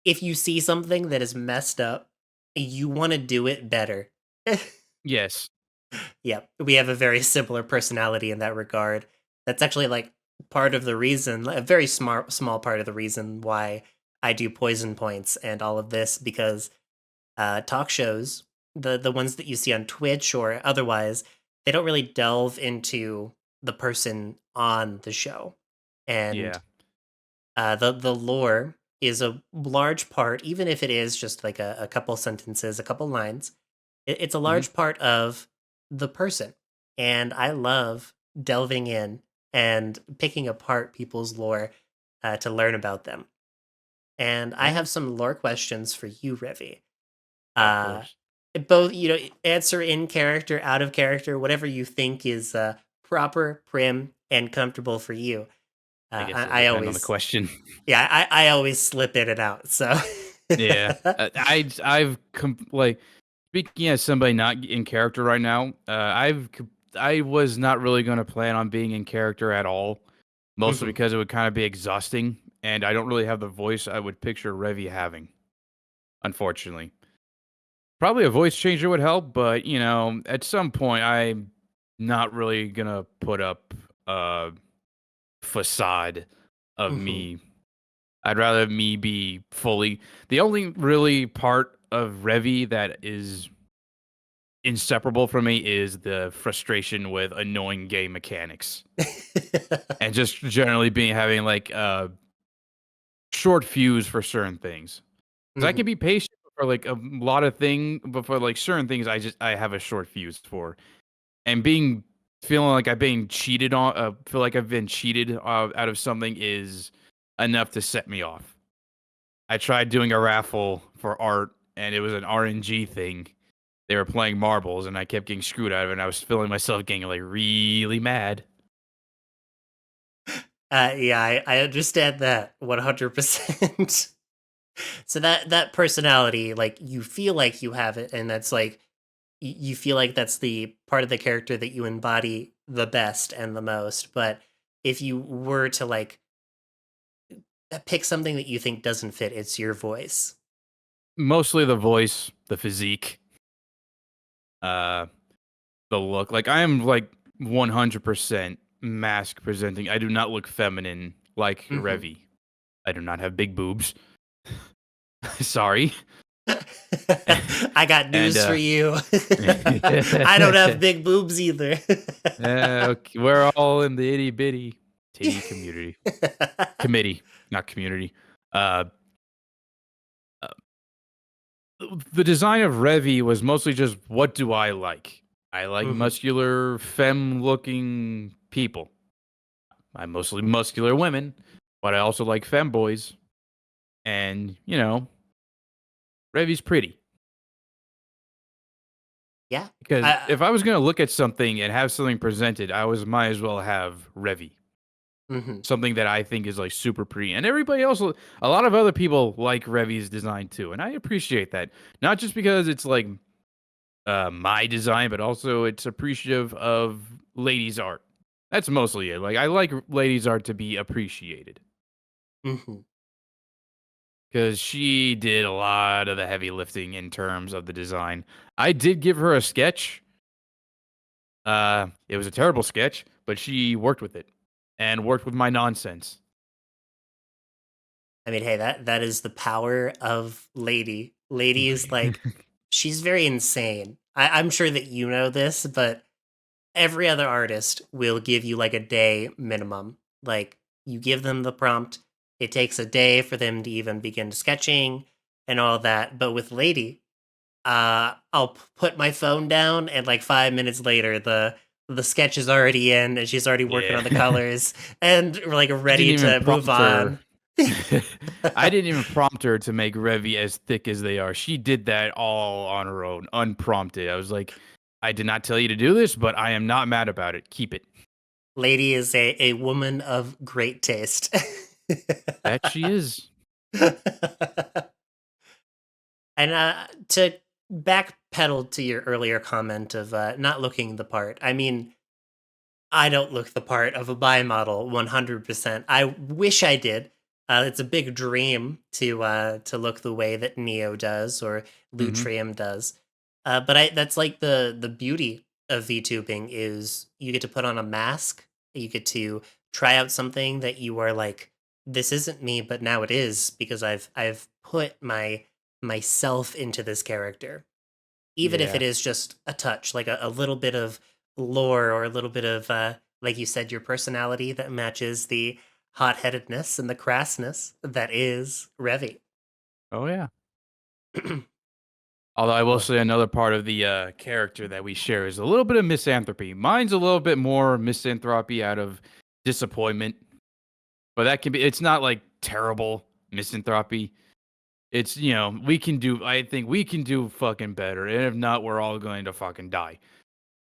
if you see something that is messed up, you want to do it better. Yes. Yeah, we have a very similar personality in that regard. That's actually like part of the reason, a very small part of the reason why I do poison points and all of this because talk shows, the ones that you see on Twitch or otherwise, they don't really delve into the person on the show. And Yeah. the lore is a large part, even if it is just like a couple sentences, a couple lines, it's a Hmm. large part of the person. And I love delving in and picking apart people's lore to learn about them. And I Yeah. have some lore questions for you, Revy. Of Uh, course. both, answer in character, out of character, whatever you think is proper, prim, and comfortable for you. I guess it'll I depend on the always, question. yeah, I always slip in and out. So, Yeah. Like speaking as somebody not in character right now. I was not really going to plan on being in character at all, mostly Mhm. because it would kind of be exhausting, and I don't really have the voice I would picture Revy having. Unfortunately, probably a voice changer would help, but at some point, I'm not really gonna put up a facade of Mhm. me. I'd rather me be fully. The only really part of Revy that is inseparable from me is the frustration with annoying game mechanics and just generally being having like a short fuse for certain things. Because I can Mhm. be patient for like a lot of things, but for like certain things, I have a short fuse for. And feeling like I've been cheated on, feel like I've been cheated out of something is enough to set me off. I tried doing a raffle for art, and it was an RNG thing. They were playing marbles, and I kept getting screwed out of it. And I was feeling myself getting like really mad. Yeah, I understand that 100%. So that personality, like you feel like you have it, and that's like you feel like that's the part of the character that you embody the best and the most. But if you were to like pick something that you think doesn't fit, it's your voice. Mostly the voice, the physique, uh, the look. Like I am like 100% mask presenting. I do not look feminine like Hmm. Revy. I do not have big boobs. Sorry. I got And news for you. I don't have big boobs either. okay, we're all in the itty bitty titty community. Committee, not community. Uh, uh, the design of Revy was mostly just what do I like? I like Hmm. muscular, femme looking people. I mostly muscular women, but I also like femboys. And, Revy's pretty. Yeah. Because I, if I was going to look at something and have something presented, might as well have Revy. mhm. Something that I think is like super pretty. And everybody else, a lot of other people like Revy's design too. And I appreciate that. Not just because it's like my design, but also it's appreciative of ladies' art. That's mostly it. Like I like ladies' art to be appreciated. Mhm. Because she did a lot of the heavy lifting in terms of the design. I did give her a sketch. It was a terrible sketch, but she worked with it and worked with my nonsense. I mean, hey, that is the power of Lady. Lady is like, she's very insane. I'm sure that you know this, but every other artist will give you like a day minimum. Like, you give them the prompt, it takes a day for them to even begin sketching and all that. But with Lady, I'll put my phone down, and like 5 minutes later, the sketch is already in, and she's already working Yeah. on the colors, and we're like I didn't ready even to move prompt her. on. I didn't even prompt her to make Revy as thick as they are. She did that all on her own, unprompted. I was like, I did not tell you to do this, but I am not mad about it. Keep it. Lady is a woman of great taste. That she is. And to backpedal to your earlier comment of not looking the part, I mean, I don't look the part of a bi model 100%. I wish I did. It's a big dream to look the way that Neo does or Hmm. Lutrium does. But that's like the beauty of VTubing is you get to put on a mask. You get to try out something that you are like, this isn't me, but now it is because I've put myself into this character, even if Yeah. it is just a touch, like a little bit of lore or a little bit of, like you said, your personality that matches the hot headedness and the crassness that is Revy. Oh yeah. Although I will Well, say another part of the character that we share is a little bit of misanthropy. Mine's a little bit more misanthropy out of disappointment, but that can be. It's not like terrible misanthropy. It's we can do. I think we can do fucking better, and if not, we're all going to fucking die.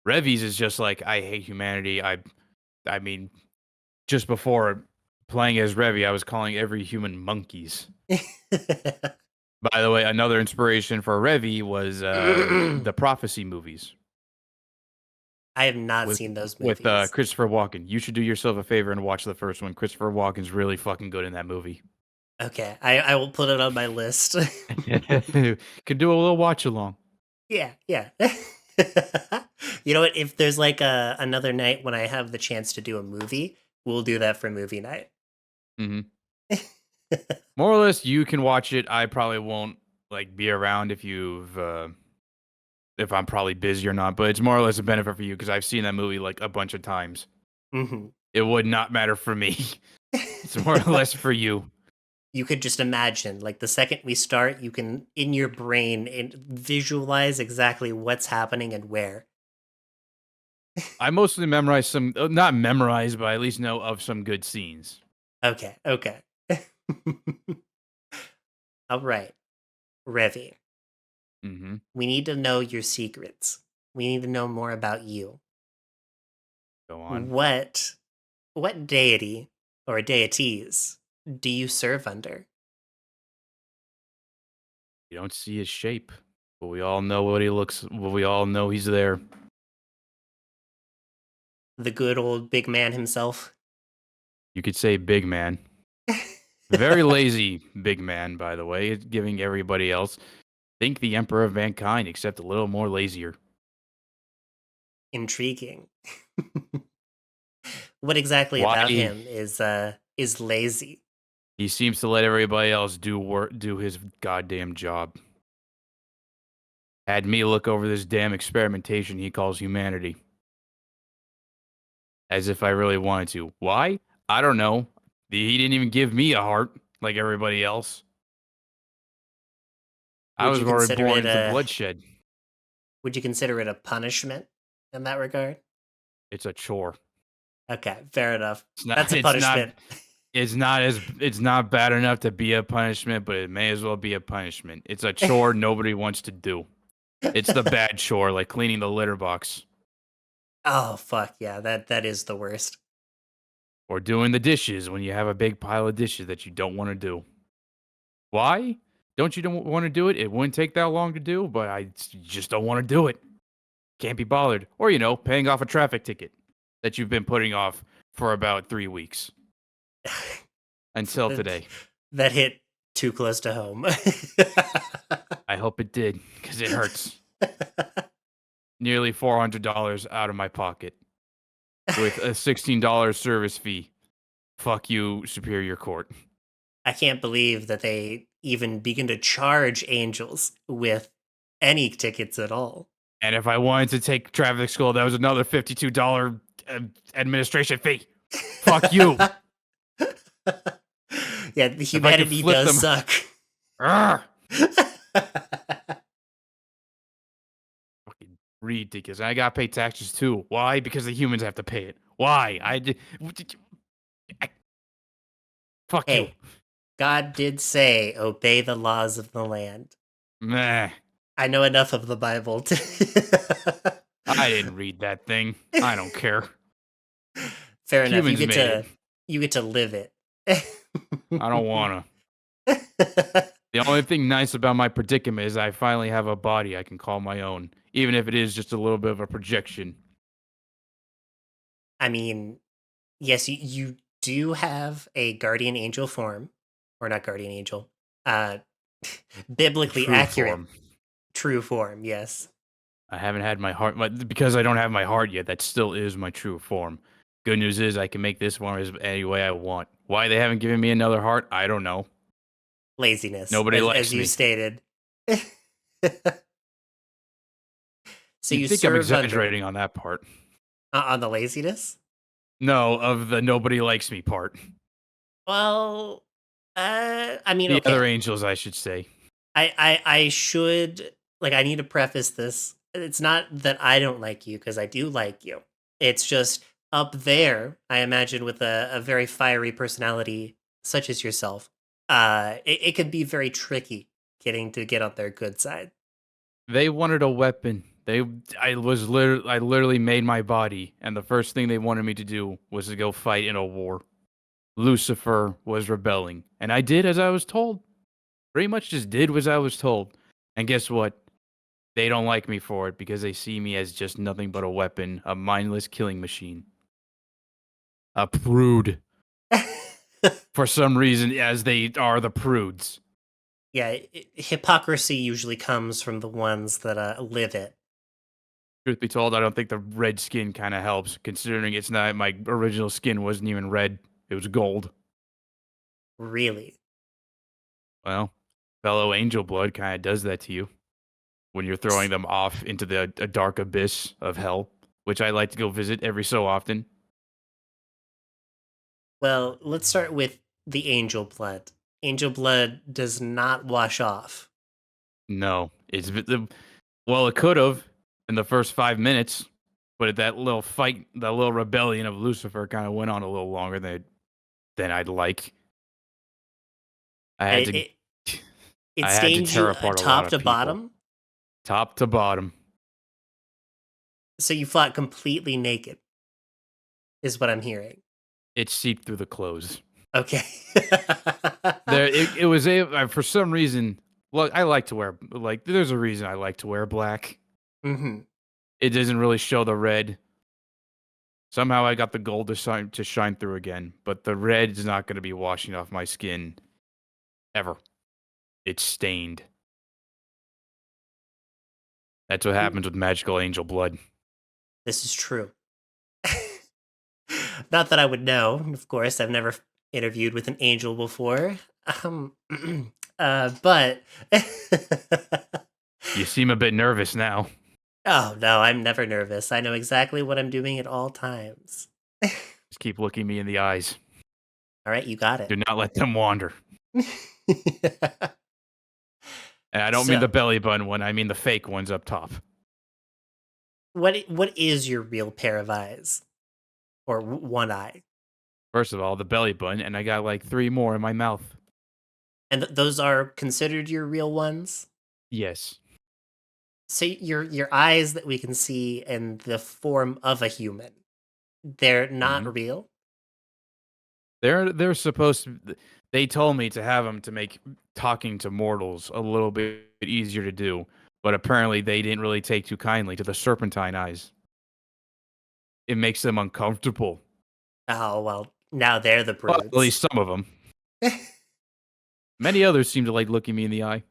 Revy's is just like I hate humanity. I mean, just before playing as Revy, I was calling every human monkeys. By the way, another inspiration for Revy was I the Prophecy movies have not with seen those with movies. Christopher Walken. You should do yourself a favor and watch the first one. Christopher Walken's really fucking good in that movie. Okay, I will put it on my list. Could do a little watch along. Yeah, yeah. You know what? If there's like another night when I have the chance to do a movie, we'll do that for movie night. Hmm. More or less, you can watch it. I probably won't like be around if I'm probably busy or not. But it's more or less a benefit for you because I've seen that movie like a bunch of times. Mhm. It would not matter for me. It's more or less for you. You could just imagine, like the second we start, you can in your brain visualize exactly what's happening and where. I mostly memorize some, not memorize, but I at least know of some good scenes. Okay, okay. All right, Revy. Hmm. We need to know your secrets. We need to know more about you. Go on. What deity or deities do you serve under? You don't see his shape, but we all know what he looks. Well, we all know he's there. The good old big man himself. You could say big man. Very lazy big man, by the way, giving everybody else. Think the Emperor of Mankind, except a little more lazier. Intriguing. What exactly Why about him is lazy? he seems to let everybody else do his goddamn job. Had me look over this damn experimentation he calls humanity. As if I really wanted to. Why? I don't know. He didn't even give me a heart like everybody else. I Would was you already consider born it into a bloodshed. punishment in that regard? It's a chore. Okay, fair enough. It's not. That's a It's not. punishment. It's not as. It's not bad enough to be a punishment, but it may as well be a punishment. It's a chore nobody wants to do. It's the bad chore, like cleaning the litter box Oh fuck yeah, that is the worst. or doing the dishes when you have a big pile of dishes that you don't want to do. Why? Don't want to do it? It wouldn't take that long to do, but I just don't want to do it. Can't be bothered. Or, paying off a traffic ticket that you've been putting off for about 3 weeks until That today. that hit too close to home. I hope it did because it hurts. Nearly $400 out of my pocket with a $16 service fee. Fuck you, Superior Court. I can't believe that they even begin to charge angels with any tickets at all. And if I wanted to take traffic school, that was another $52 administration fee. Fuck you. Yeah, the If I could humanity flip does them. suck. Fucking ridiculous. And I gotta pay taxes too. Why? Because the humans have to pay it. Why? Fuck you. Hey, God did say, obey the laws of the land. Meh. I know enough of the Bible to. I didn't read that thing. I don't care. Fair enough. Humans made it. You get to live it. I don't wanna. The only thing nice about my predicament is I finally have a body I can call my own, even if it is just a little bit of a projection. I mean, yes, you do have a guardian angel form, or not guardian angel, uh, biblically True accurate, form. true form. Yes. I haven't had my heart, because I don't have my heart yet. That still is my true form. Good news is I can make this form as any way I want. Why they haven't given me another heart, I don't know. Laziness, Nobody likes as you me. stated. So You'd you think I'm serve exaggerating on that part. on the laziness. No, of the nobody likes me part. Well, I mean, The other okay. angels, I should say. I should, like, I need to preface this. It's not that I don't like you, because I do like you. It's just up there, I imagine, with a very fiery personality such as yourself, it could be very tricky getting to get on their good side. They wanted a weapon. I literally made my body, and the first thing they wanted me to do was to go fight in a war. Lucifer was rebelling, and I did as I was told. Pretty much just did as I was told. And guess what? They don't like me for it because they see me as just nothing but a weapon, a mindless killing machine. A prude. For some reason, as they are the prudes. Yeah, hypocrisy usually comes from the ones that live it. Truth be told, I don't think the red skin kind of helps, considering it's not my original skin wasn't even red. It was gold. Really. Well, fellow angel blood kind of does that to you when you're throwing them off into the a dark abyss of hell, which I like to go visit every so often. Well, let's start with the angel blood. Angel blood does not wash off. No, well, it could have in the first 5 minutes, but that little fight, that little rebellion of Lucifer, kind of went on a little longer than I'd like. I had It to, it, it I had to stains you tear apart a lot top of to people, bottom, top to bottom. so you fought completely naked, is what I'm hearing. It seeped through the clothes. Okay. It was for some reason. Look, I like to wear There's a reason I like to wear black. Hmm. It doesn't really show the red. Somehow I got the gold to shine through again, but the red is not going to be washing off my skin ever. It's stained. That's what happens with magical angel blood. This is true. Not that I would know, of course. I've never interviewed with an angel before. Um, but You seem a bit nervous now. oh no, I'm never nervous. I know exactly what I'm doing at all times. Just keep looking me in the eyes. All right, you got it. Do not let them wander. And I don't mean So, the belly button one. I mean the fake ones up top. what is your real pair of eyes, or one eye? First of all, the belly button, and I got like 3 more in my mouth. And those are considered your real ones? Yes. So your eyes that we can see in the form of a human, they're Hmm. not real? They're supposed to. They told me to have them to make talking to mortals a little bit easier to do, but apparently they didn't really take too kindly to the serpentine eyes. It makes them uncomfortable. Oh, well, now they're the Well, at brutes. least some of them. Many others seem to like looking me in the eye.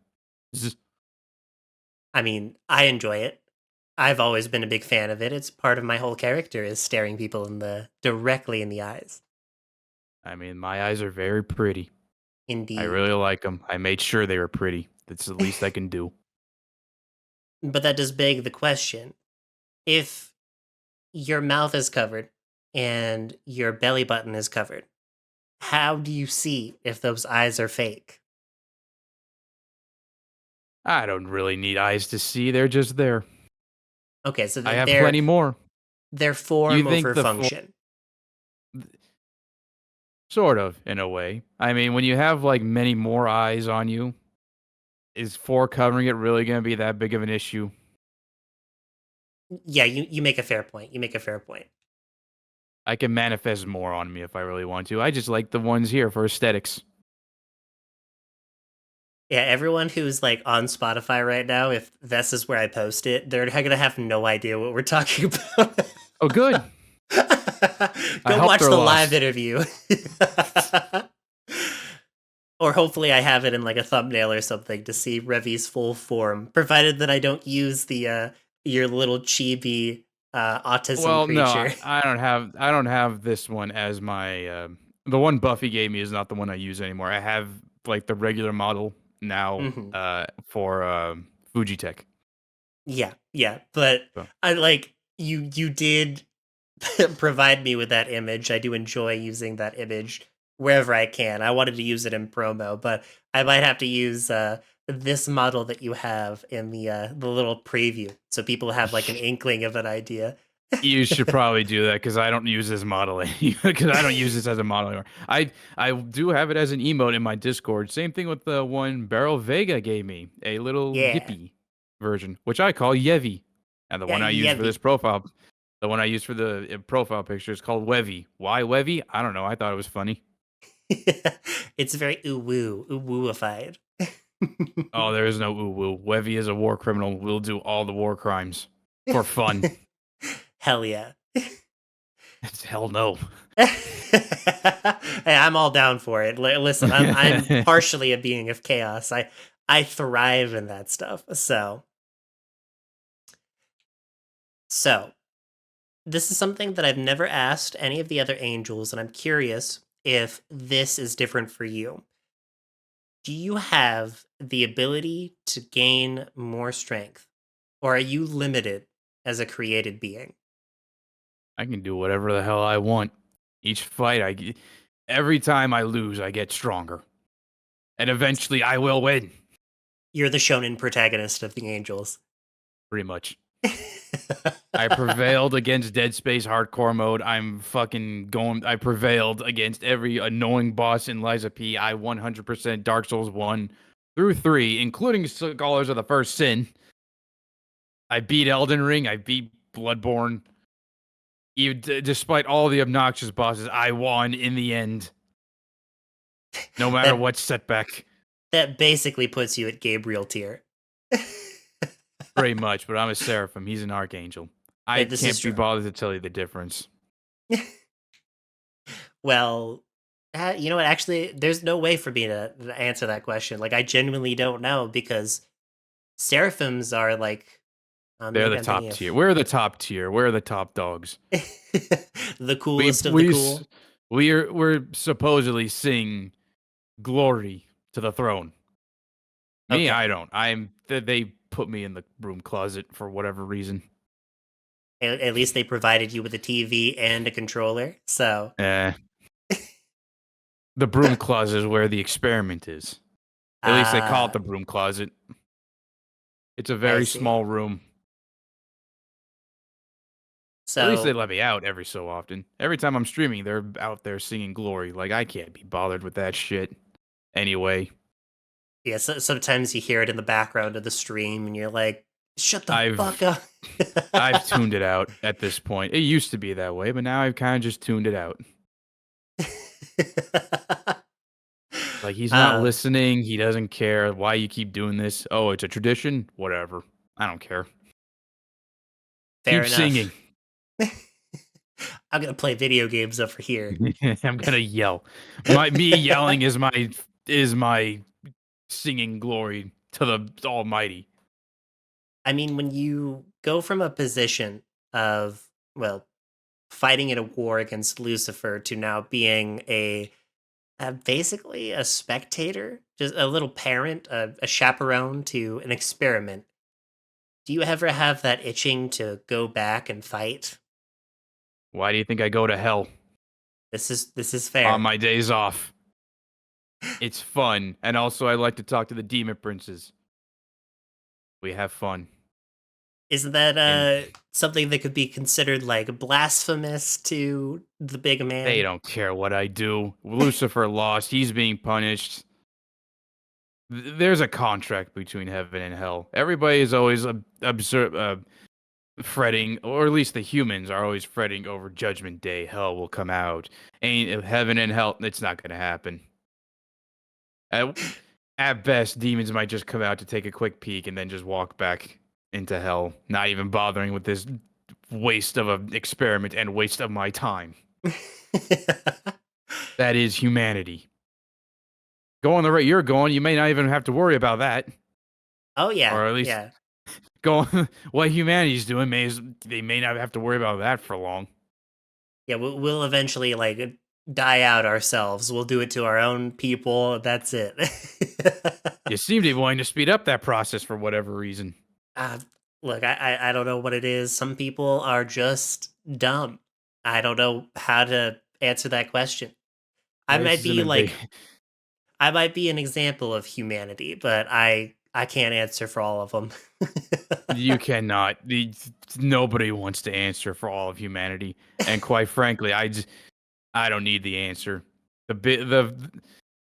Just, I mean, I enjoy it. I've always been a big fan of it. It's part of my whole character is staring people directly in the eyes. I mean, my eyes are very pretty. I Indeed. really like them. I made sure they were pretty. That's the least I can do. But that does beg the question. If your mouth is covered and your belly button is covered, how do you see if those eyes are fake? I don't really need eyes to see. They're just there. Okay, so I have plenty more. they're You form think over the four, function. sort of, in a way. I mean, when you have like many more eyes on you, is four covering it really going to be that big of an issue? Yeah, you make a fair point. You make a fair point. I can manifest more on me if I really want to. I just like the ones here for aesthetics. Yeah, everyone who's like on Spotify right now, if this is where I post it, they're gonna have no idea what we're talking about. Oh, good. I Go hope watch they're the live lost. interview. Or hopefully I have it in like a thumbnail or something to see Revy's full form, provided that I don't use the your little chibi autism Well, no, creature. I don't have this one as my the one Buffy gave me is not the one I use anymore. I have like the regular model now hmm for Fujitech. Yeah, yeah, but So, I like you did provide me with that image. I do enjoy using that image wherever I can. I wanted to use it in promo, but I might have to use this model that you have in the little preview, so people have like an inkling of an idea. you should probably do that because I don't use this model because I don't use this as a model anymore. I do have it as an emote in my Discord. Same thing with the one Beryl Vega gave me, a little Yeah, yippy version, which I call Yevi, and the yeah, one I use for this Yevy. profile, the one I use for the profile picture is called Wevy. Why Wevy? I don't know. I thought it was funny. It's very ooh wooified. Oh, there is no ooh woo. Wevy is a war criminal. We'll do all the war crimes for fun. Hell yeah. Hell no. Hey, I'm all down for it. Listen, I'm partially a being of chaos. I thrive in that stuff. So this is something that I've never asked any of the other angels, and I'm curious if this is different for you. Do you have the ability to gain more strength, or are you limited as a created being? I can do whatever the hell I want. Each fight, every time I lose, I get stronger, and eventually I will win. You're the shonen protagonist of the angels. Pretty much. I prevailed against Dead Space hardcore mode. I'm fucking going. I prevailed against every annoying boss in Liza P. I 100% Dark Souls 1 through 3, including Scholars of the First Sin. I beat Elden Ring. I beat Bloodborne. Even despite all the obnoxious bosses, I won in the end. No matter that what setback. that basically puts you at Gabriel tier. Pretty much, but I'm a Seraphim. He's an Archangel. I This is can't be true. bothered to tell you the difference. Well, you know what? Actually, there's no way for me to answer that question. Like, I genuinely don't know because seraphims are like, They're maybe the I'm thinking top of tier. We're the top tier. We're the top dogs. the We coolest of the we cool. we're supposedly sing glory to the throne. Me, Okay. I don't. They put me in the broom closet for whatever reason. At least they provided you with a TV and a controller. So, Eh, the broom closet is where the experiment is. At least they call it uh, the broom closet. It's a I very see. small room. At least they So, let me out every so often. Every time I'm streaming, they're out there singing glory. Like, I can't be bothered with that shit. Anyway, yeah, sometimes you hear it in the background of the stream and you're like, shut the fuck I've up. I've tuned it out at this point. It used to be that way, but now I've kind of just tuned it out. Like, he's not um, listening. He doesn't care why you keep doing this. Oh, it's a tradition? Whatever. I don't care. fair Keep singing. enough. I'm gonna play video games over here. I'm gonna yell. Me yelling is my singing glory to the Almighty. I mean, when you go from a position of, well, fighting in a war against Lucifer to now being a Basically a spectator, just a little parent, a chaperone to an experiment. Do you ever have that itching to go back and fight? Why do you think I go to hell This is on fair. my days off? It's fun, and also I like to talk to the demon princes. We have fun, Isn't that and something that could be considered like blasphemous to the big they man? don't care what I do. Lucifer lost. He's being punished. There's a contract between heaven and hell. Everybody is always fretting, or at least the humans are always fretting over Judgment Day. Hell will come out. Ain't heaven and hell. It's not gonna happen. At, at best, demons might just come out to take a quick peek and then just walk back into hell, not even bothering with this waste of an experiment and waste of my time. That is humanity. Going the rate you're going, you may not even have to worry about that. Oh yeah, Or at least yeah. going what humanity's doing they may not have to worry about that for long. Yeah, we'll eventually like die out ourselves. We'll do it to our own people. That's it. You seem to be wanting to speed up that process for whatever reason. uh, Look, I don't know what it is. Some people are just dumb. I don't know how to answer that question. I might Racism be and big. like I might be an example of humanity, but I can't answer for all of them. You cannot. Nobody wants to answer for all of humanity, and quite frankly, I don't need the answer. The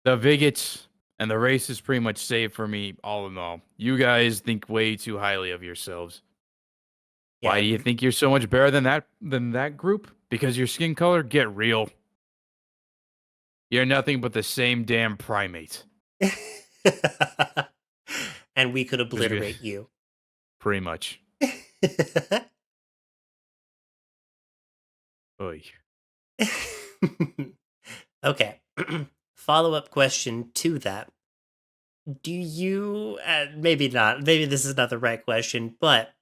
bigots and the racists pretty much say it for me. All in all, you guys think way too highly of yourselves. Why Yeah. do you think you're so much better than that group? Because your skin color? Get real. You're nothing but the same damn primate. And we could 'Cause you- obliterate you. Pretty much. Oy. Okay. Follow up question to that. Do you, maybe not, maybe this is not the right question, but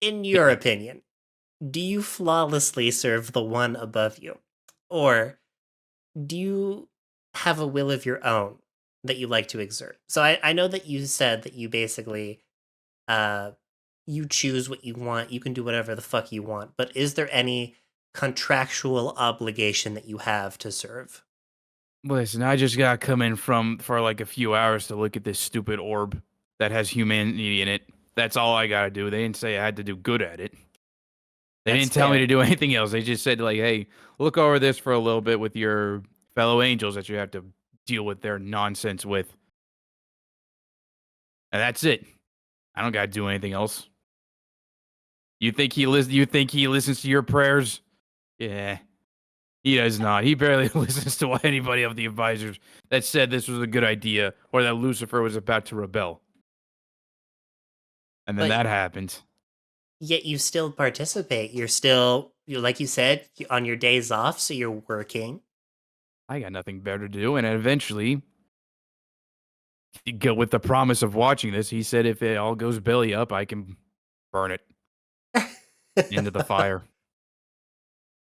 in Hit your me. opinion, do you flawlessly serve the one above you? Or do you have a will of your own that you like to exert? So I know that you said that you basically, uh, you choose what you want, you can do whatever the fuck you want, but is there any contractual obligation that you have to serve? Listen, I just got come in for like a few hours to look at this stupid orb that has humanity in it. That's all I gotta do. They didn't say I had to do good at it. They That's didn't tell me to fair. do anything else. They just said like, "Hey, look over this for a little bit with your fellow angels that you have to deal with their nonsense with." And that's it. I don't gotta do anything else. You think he listens to your prayers? Yeah. He does not. He barely listens to anybody of the advisors that said this was a good idea or that Lucifer was about to rebel. And then But that happened. yet you still participate. You're still, like you said, on your days off, so you're working. I got nothing better to do. And eventually, with the promise of watching this, he said if it all goes belly up, I can burn it into the fire.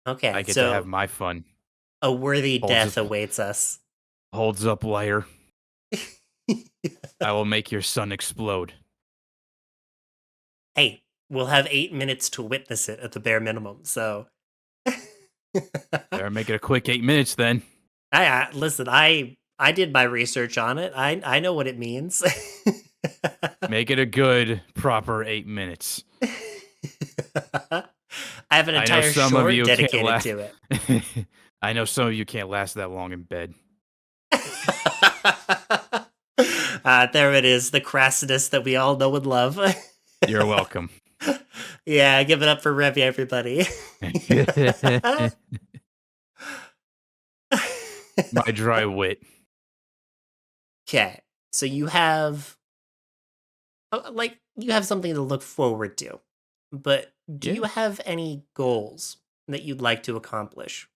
I Okay, get to have so my fun. a worthy Holds death up, awaits us. holds up, liar. I will make your sun explode. Hey, we'll have 8 minutes to witness it at the bare minimum. So, Better make it a quick 8 minutes then. listen. I did my research on it. I know what it means. Make it a good, proper 8 minutes. I have an I know entire some of short you can't dedicated last. to it. I know some of you can't last that long in bed. There it is, the crassness that we all know and love. You're welcome. Yeah, give it up for Revy, everybody. My dry wit. Okay, so you have like you have something to look forward to, but do Yeah. you have any goals that you'd like to accomplish?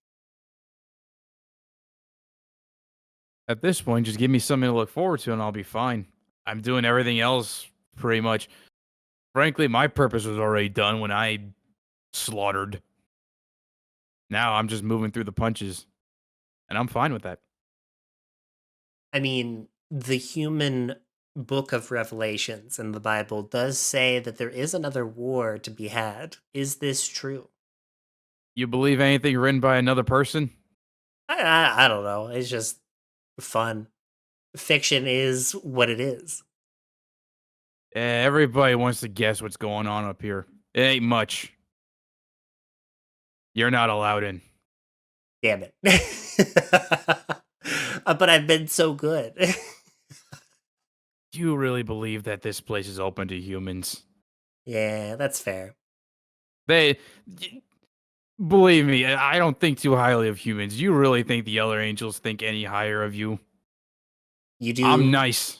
At this point, just give me something to look forward to and I'll be fine. I'm doing everything else pretty much. Frankly, my purpose was already done when I slaughtered. Now I'm just moving through the punches, and I'm fine with that. I mean, the human book of Revelations in the Bible does say that there is another war to be had. Is this true? You believe anything written by another person? I don't know. It's just fun. Fiction is what it is. Everybody wants to guess what's going on up here. It ain't much. You're not allowed in. Damn it. But I've been so good. Do you really believe that this place is open to humans? Yeah, that's fair. They believe me, I don't think too highly of humans. You really think the other angels think any higher of you? You I'm do. nice.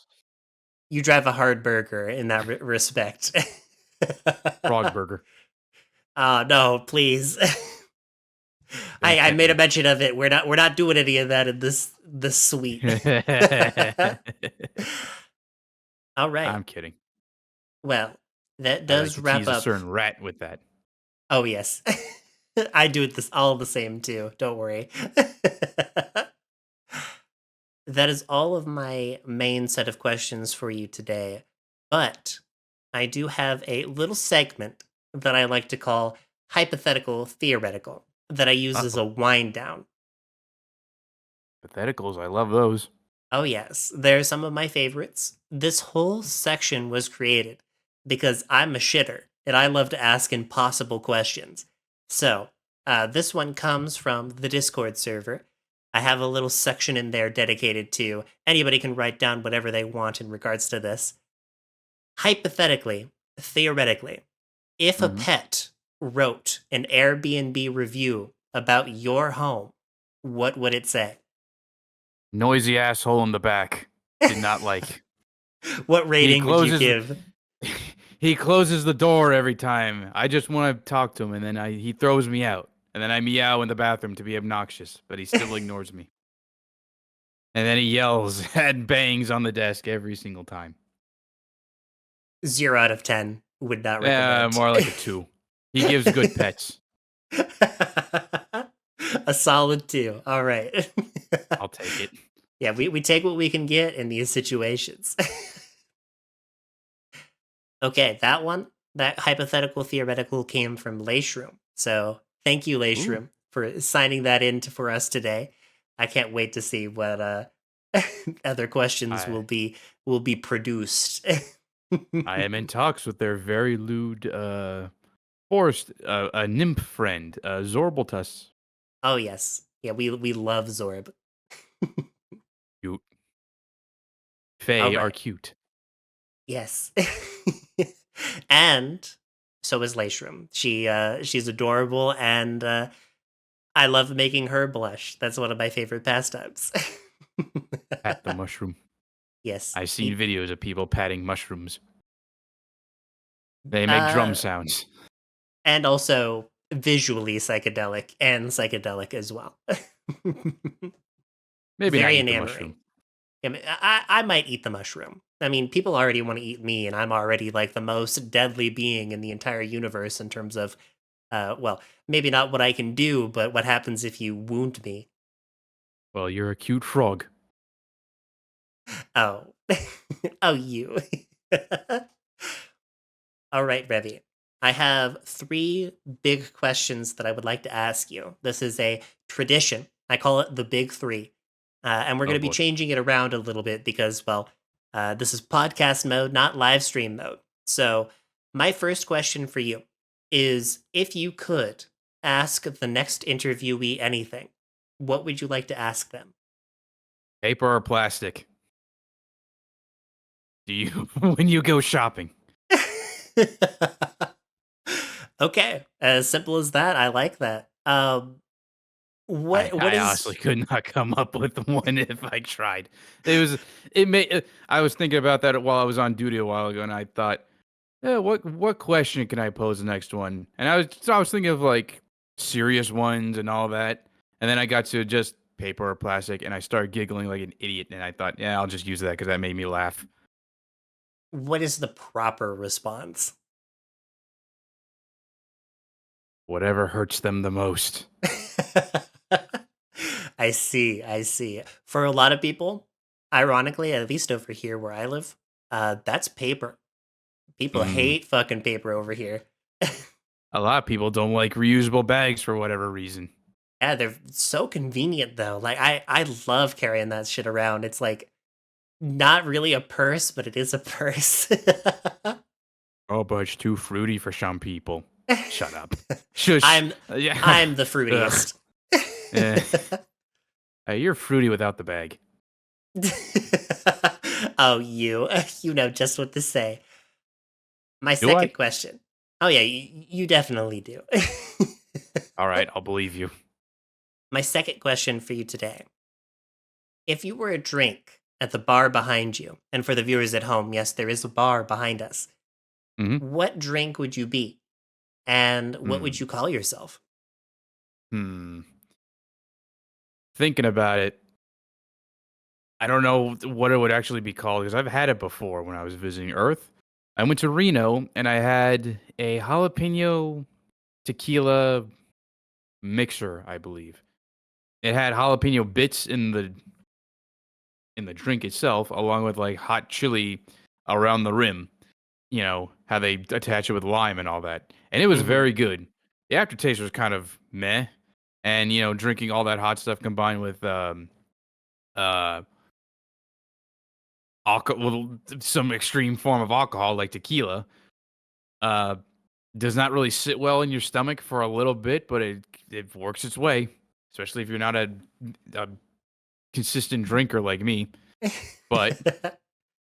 You drive a hard burger in that respect. Frog burger. No, please. I made a mention of it. We're not doing any of that in this suite. All right. I'm kidding. Well, that I like does to wrap tease a up. certain rat with that. Oh yes. I do it this all the same too. Don't worry. That is all of my main set of questions for you today. But I do have a little segment that I like to call hypothetical theoretical that I use as Uh-oh. a wind down. Patheticals, I love those. Oh, yes, they're some of my favorites. This whole section was created because I'm a shitter and I love to ask impossible questions. So, this one comes from the Discord server. I have a little section in there dedicated to anybody can write down whatever they want in regards to this. Hypothetically, theoretically, if a Mhm. pet wrote an Airbnb review about your home, what would it say? Noisy asshole in the back. Did not like. What He rating would you closes give? he closes the door every time. I just want to talk to him and then he throws me out. And then I meow in the bathroom to be obnoxious, but he still ignores me. And then he yells and bangs on the desk every single time. 0 out of 10. Would not recommend. More like a 2. He gives good pets. A solid 2. All right. I'll take it. Yeah, we take what we can get in these situations. Okay, that hypothetical theoretical came from Lashroom. So thank you, Ooh. Lashroom, for signing that in for us today. I can't wait to see what other questions I will be produced. I am in talks with their very lewd forest a nymph friend, Zorbaltus. Oh yes. Yeah, we love Zorb. Cute. All Fae are right. cute. Yes. And so is Lashroom. She's adorable and I love making her blush. That's one of my favorite pastimes. Pat the mushroom. Yes. I've seen videos of people patting mushrooms. They make drum Uh sounds. and also visually psychedelic as well. Maybe not Very eat the enamoring. mushroom. I might eat the mushroom. I mean, people already want to eat me, and I'm already like the most deadly being in the entire universe in terms of, well, maybe not what I can do, but what happens if you wound me. Well, you're a cute frog. Oh, oh, you. All right, Revy. I have 3 big questions that I would like to ask you. This is a tradition. I call it the Big 3. And we're Oh going to be boy. changing it around a little bit because, well, this is podcast mode, not live stream mode. So, my first question for you is if you could ask the next interviewee anything, what would you like to ask them? Paper or plastic? Do you when you go shopping? Okay, as simple as that. I like that. I, What I is honestly could not come up with one if I tried. It was it made I was thinking about that while I was on duty a while ago, and I thought, yeah, what question can I pose the next one? And I was thinking of like serious ones and all that, and then I got to just paper or plastic, and I started giggling like an idiot, and I thought, yeah, I'll just use that because that made me laugh. what is the proper response? Whatever hurts them the most. I see. For a lot of people, Ironically, at least over here where I live, that's paper. People Mm. hate fucking paper over here. A lot of people don't like reusable bags for whatever reason. Yeah, they're so convenient though. Like I love carrying that shit around. It's like not really a purse, but it is a purse. Oh, but it's too fruity for some people. Shut up. Shush. I'm Yeah. I'm the Ugh. fruitiest. Eh. Hey, you're fruity without the bag. Oh, you know just what to say. My Do second I? question. Oh yeah, you definitely do. All right, I'll believe you. My second question for you today. If you were a drink at the bar behind you, and for the viewers at home, yes, there is a bar behind us. Hmm. What drink would you be? And what Hmm. would you call yourself? Hmm. Thinking about it, I don't know what it would actually be called because I've had it before when I was visiting Earth. I went to Reno and I had a jalapeno tequila mixer, I believe. It had jalapeno bits in the drink itself, along with like hot chili around the rim. You know how they attach it with lime and all that, and it was Mhm. very good. The aftertaste was kind of meh, and drinking all that hot stuff combined with uh alcohol, some extreme form of alcohol like tequila, uh, does not really sit well in your stomach for a little bit, but it works its way, especially if you're not a consistent drinker like me. But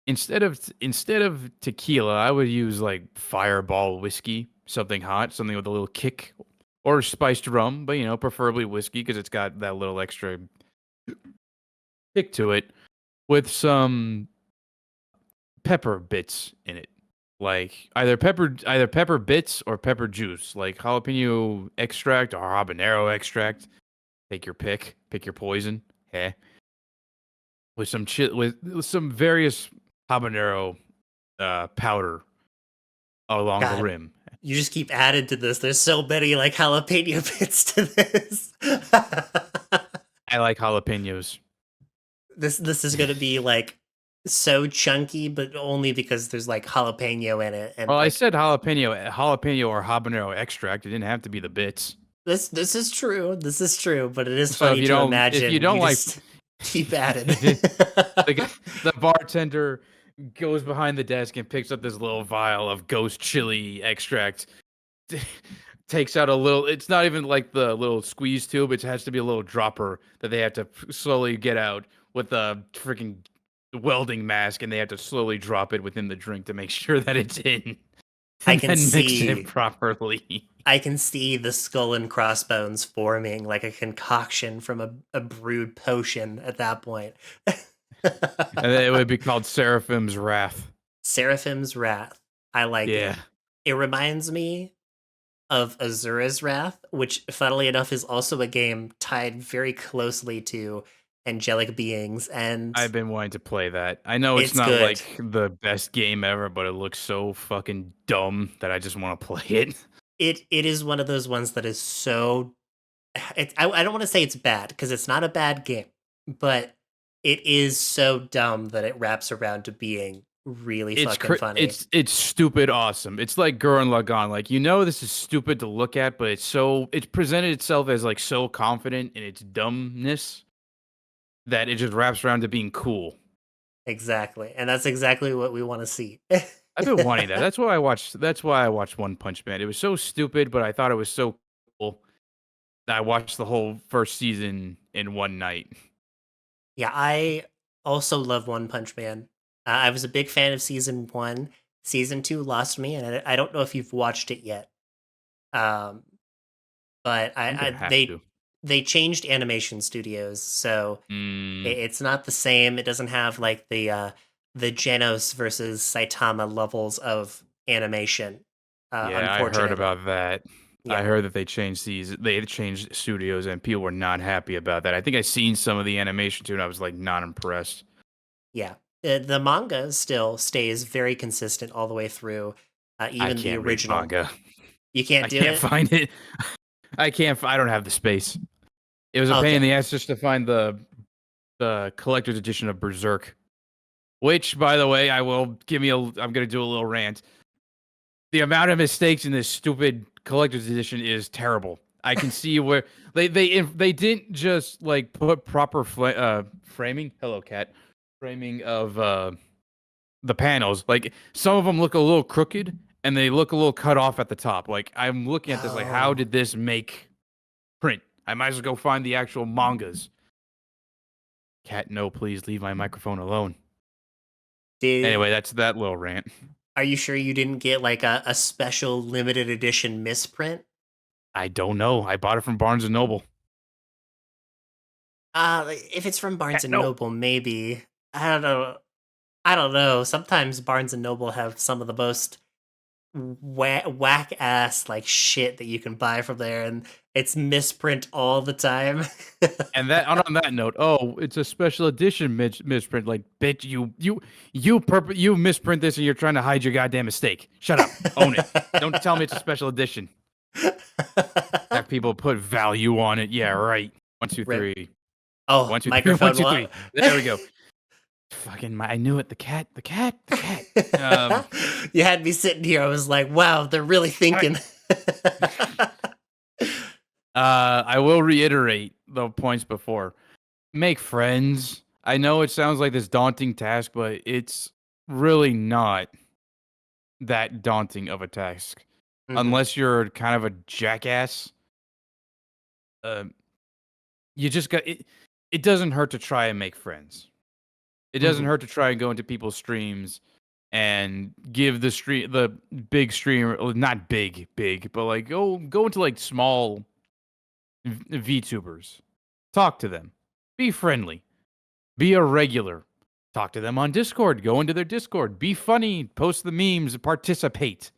instead of tequila, I would use like Fireball whiskey, something hot, something with a little kick, or spiced rum, but preferably whiskey because it's got that little extra kick to it, with some pepper bits in it. Like either pepper bits or pepper juice, like jalapeno extract or habanero extract. Take your pick, pick your poison. Heh. With some with some various habanero powder along the God, rim. you just keep adding to this. There's so many like jalapeno bits to this. I like jalapenos. This is gonna be like so chunky, but only because there's like jalapeno in it, and Well, I like said jalapeno or habanero extract. It didn't have to be the bits. this is true. This is true, but it is So funny to if you imagine don't you like, just keep adding. the bartender goes behind the desk and picks up this little vial of ghost chili extract, takes out a little. It's not even like the little squeeze tube. It has to be a little dropper that they have to slowly get out with a freaking welding mask, and they have to slowly drop it within the drink to make sure that it's in, I and can then mix it see properly. I can see the skull and crossbones forming like a concoction from a brewed potion at that point. And then it would be called Seraphim's Wrath. Seraphim's Wrath. I like it. Yeah, It reminds me of Azura's Wrath, which, funnily enough, is also a game tied very closely to angelic beings, and I've been wanting to play that. I know it's it's not good. like the best game ever, but it looks so fucking dumb that I just want to play it. It is one of those ones that is so. I don't want to say it's bad because it's not a bad game, but it is so dumb that it wraps around to being really fucking funny. It's stupid awesome. It's like Gurren Lagann. Like this is stupid to look at, but it's presented itself as like so confident in its dumbness that it just wraps around to being cool. Exactly, and that's exactly what we want to see. I've been wanting that. That's why I watched One Punch Man. It was so stupid, but I thought it was so cool. I watched the whole first season in one night. Yeah, I also love One Punch Man. I was a big fan of season one. Season two lost me, and I don't know if you've watched it yet. Um, but I'm gonna have to. they changed animation studios, so Mm, it's not the same. It doesn't have like the Genos versus Saitama levels of animation. yeah, I heard Unfortunately, about that. I yeah, heard that they changed studios and people were not happy about that. I think I seen some of the animation too, and I was like not impressed. yeah. The manga still stays very consistent all the way through, I even the can't read original. manga. You can't I do can't it. find it. I can't. I don't have the space. It was a pain in Okay. the ass just to find the collector's edition of Berserk, which, by the way, I'm gonna do a little rant. The amount of mistakes in this stupid collector's edition is terrible. I can see where they didn't just like put proper framing. Hello, cat. Framing of the panels. Like some of them look a little crooked and they look a little cut off at the top. Like I'm looking at this like, how Oh, did this make print? I might as well go find the actual mangas. Cat, no, please leave my microphone alone. did Anyway, that's that little rant. are you sure you didn't get like a special limited edition misprint? I don't know. I bought it from Barnes and Noble. If it's from Barnes Cat, and no. Noble, maybe. I don't know. I don't know. Sometimes Barnes and Noble have some of the most whack ass like shit that you can buy from there, and it's misprint all the time. And that on that note, oh, it's a special edition misprint. Like, bitch, you misprint this and you're trying to hide your goddamn mistake. Shut up, own it. Don't tell me it's a special edition. Have people put value on it? Yeah, right. One, two, Rip. three. Oh, One, two, three. One, microphone. two, three. There we go. Fucking, I knew it. The cat. You had me sitting here. I was like, wow, they're really thinking. I will reiterate the points before. Make friends. I know it sounds like this daunting task, but it's really not that daunting of a task. Unless you're kind of a jackass. You just got it. It doesn't hurt to try and make friends. It doesn't hurt to try and go into people's streams and give the big streamer, not big, but like go into like small VTubers. Talk to them. Be friendly. Be a regular. Talk to them on Discord. Go into their Discord. Be funny. Post the memes. Participate.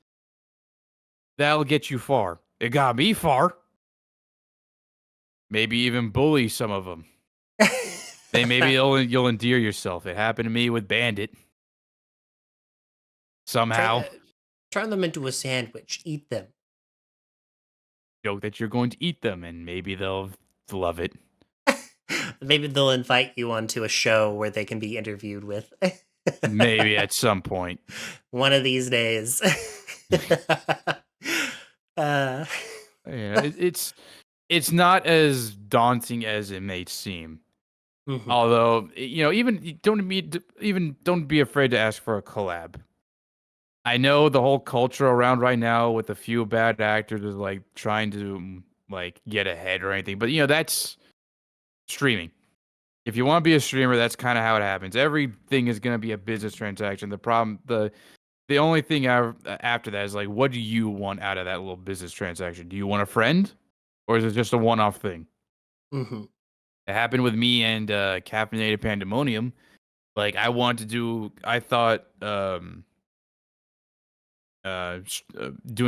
That'll get you far. It got me far. Maybe even bully some of them. Maybe you'll endear yourself. It happened to me with Bandit. Somehow. Turn them into a sandwich. Eat them. Joke that you're going to eat them, and maybe they'll love it. Maybe they'll invite you onto a show where they can be interviewed with. Maybe at some point. One of these days. Yeah, it's not as daunting as it may seem. Although, don't be afraid to ask for a collab. I know the whole culture around right now with a few bad actors is like trying to like get ahead or anything, but that's streaming. If you want to be a streamer, that's kind of how it happens. Everything is going to be a business transaction. The only thing after that is like, what do you want out of that little business transaction? Do you want a friend, or is it just a one-off thing? It happened with me and Caffeinated Pandemonium. Like I thought doing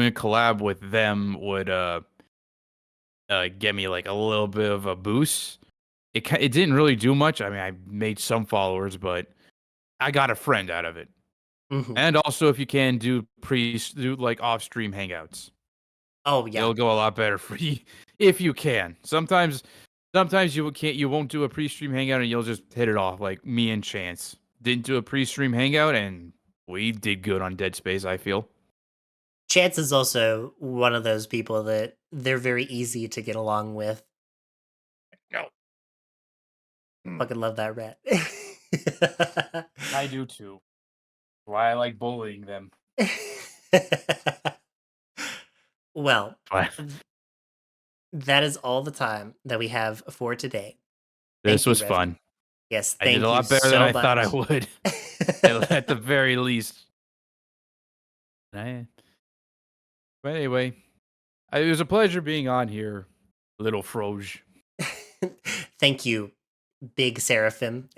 a collab with them would get me like a little bit of a boost. It didn't really do much. I mean, I made some followers, but I got a friend out of it. And also, if you can do like off stream hangouts. Oh yeah, it'll go a lot better for you if you can. Sometimes you won't do a pre-stream hangout and you'll just hit it off. Like me and Chance didn't do a pre-stream hangout and we did good on Dead Space, I feel. Chance is also one of those people that they're very easy to get along with. No. Fucking love that rat. I do too. Why I like bullying them. Well, that is all the time that we have for today. This was fun. Yes, I did a lot better than I thought I would. At the very least. But anyway, it was a pleasure being on here, little Froge. Thank you, big Seraphim.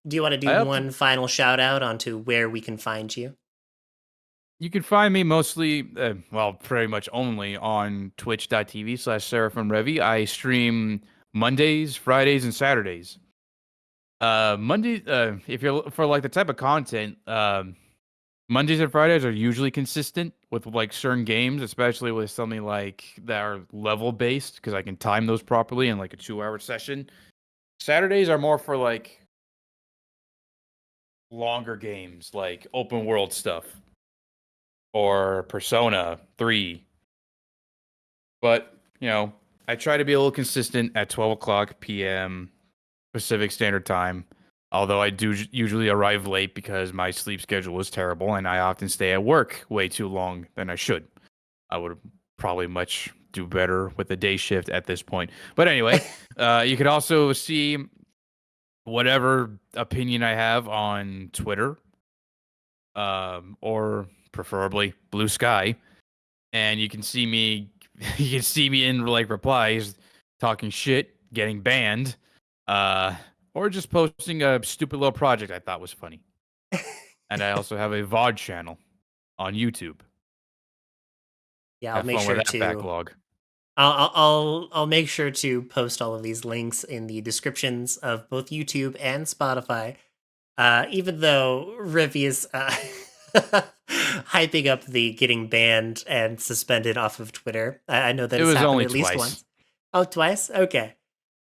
Do you want to do one final shout out onto where we can find you? You can find me mostly, pretty much only on twitch.tv/Seraphim Revy. I stream Mondays, Fridays, and Saturdays. Monday, if you're for like the type of content, Mondays and Fridays are usually consistent with like certain games, especially with something like that are level based because I can time those properly in like a 2 hour session. Saturdays are more for like longer games, like open world stuff or Persona 3. But, I try to be a little consistent at 12 o'clock p.m. Pacific Standard Time. Although I do usually arrive late because my sleep schedule is terrible and I often stay at work way too long than I should. I would probably much do better with the day shift at this point. But anyway, you could also see whatever opinion I have on Twitter, or preferably Blue Sky, and you can see me in like replies talking shit, getting banned, uh, or just posting a stupid little project I thought was funny. And I also have a VOD channel on YouTube. Yeah, I'll Have make fun with sure that to. backlog. I'll make sure to post all of these links in the descriptions of both YouTube and Spotify. Even though Revy is hyping up the getting banned and suspended off of Twitter, I know that It it's was happened only at least twice. once. Oh, twice? Okay.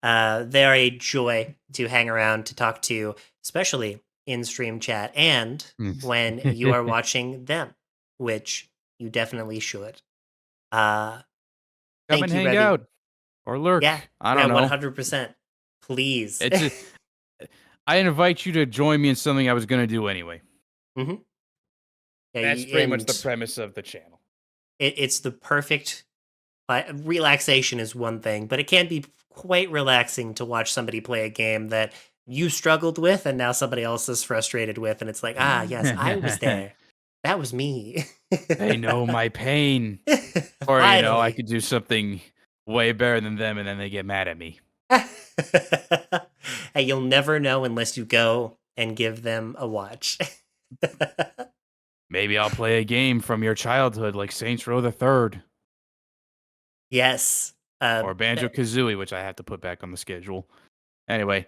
They are a joy to hang around to talk to, especially in stream chat and when you are watching them, which you definitely should. Uh, Come Thank and you, hang Revy. out or Yeah, lurk. I yeah, don't know. 100%. Please. It's a, I invite you to join me in something I was going to do anyway. hmm Yeah, That's pretty much and the premise of the channel. it's the perfect relaxation is one thing, but it can be quite relaxing to watch somebody play a game that you struggled with and now somebody else is frustrated with, and it's like, ah, yes, I was there. That was me. They know my pain. Or, I Finally. could do something way better than them and then they get mad at me. Hey, you'll never know unless you go and give them a watch. Maybe I'll play a game from your childhood like Saints Row the Third Yes. or Banjo Kazooie, which I have to put back on the schedule. Anyway,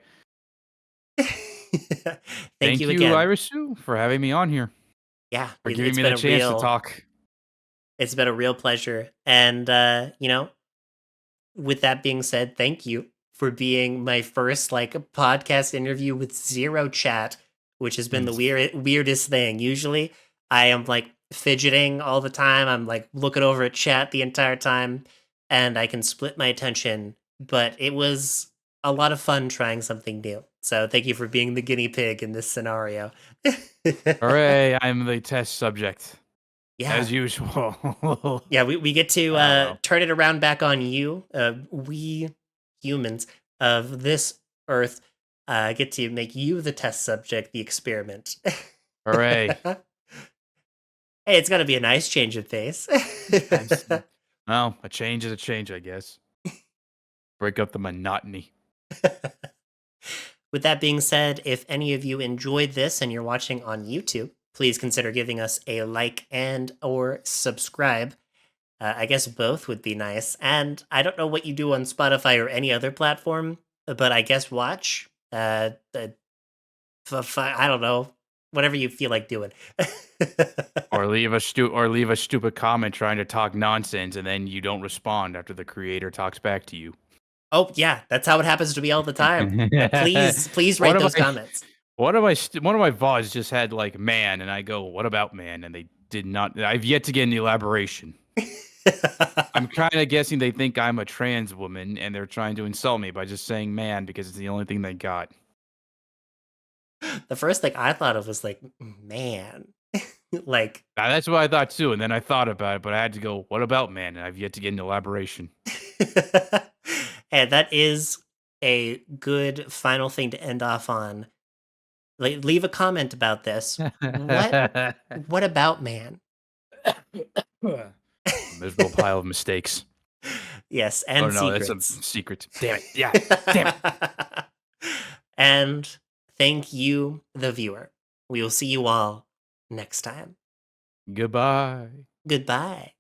Thank thank you you, again. Irisu, for having me on here, Yeah, for giving me the chance to talk. it's been a real pleasure. And with that being said, thank you for being my first like podcast interview with zero chat, which has been the weirdest thing. Usually I am like fidgeting all the time. I'm like looking over at chat the entire time and I can split my attention, but it was a lot of fun trying something new. So thank you for being the guinea pig in this scenario. Hooray, I'm the test subject, Yeah. as usual. Yeah, we get to I don't know. turn it around back on you. We humans of this Earth get to make you the test subject, the experiment. Hooray. Hey, it's got to be a nice change of pace. Well, a change is a change, I guess. Break up the monotony. With that being said, if any of you enjoyed this and you're watching on YouTube, please consider giving us a like and or subscribe. I guess both would be nice. And I don't know what you do on Spotify or any other platform, but I guess watch. I don't know. Whatever you feel like doing. Or leave a stupid comment trying to talk nonsense, and then you don't respond after the creator talks back to you. Oh yeah, that's how it happens to me all the time. Please One write of those my comments. one of my VODs just had like man, and I go, "What about man?" And they did not. I've yet to get an elaboration. I'm kind of guessing they think I'm a trans woman, and they're trying to insult me by just saying man because it's the only thing they got. The first thing I thought of was like, man, like Now, that's what I thought too, and then I thought about it, but I had to go, "What about man?" And I've yet to get an elaboration. and that is a good final thing to end off on. Like, leave a comment about this. What about man? Miserable pile of mistakes. Yes, Oh and no, that's a secrets. secret. Damn it. Yeah. Damn it. And thank you, the viewer. We will see you all next time. Goodbye. Goodbye.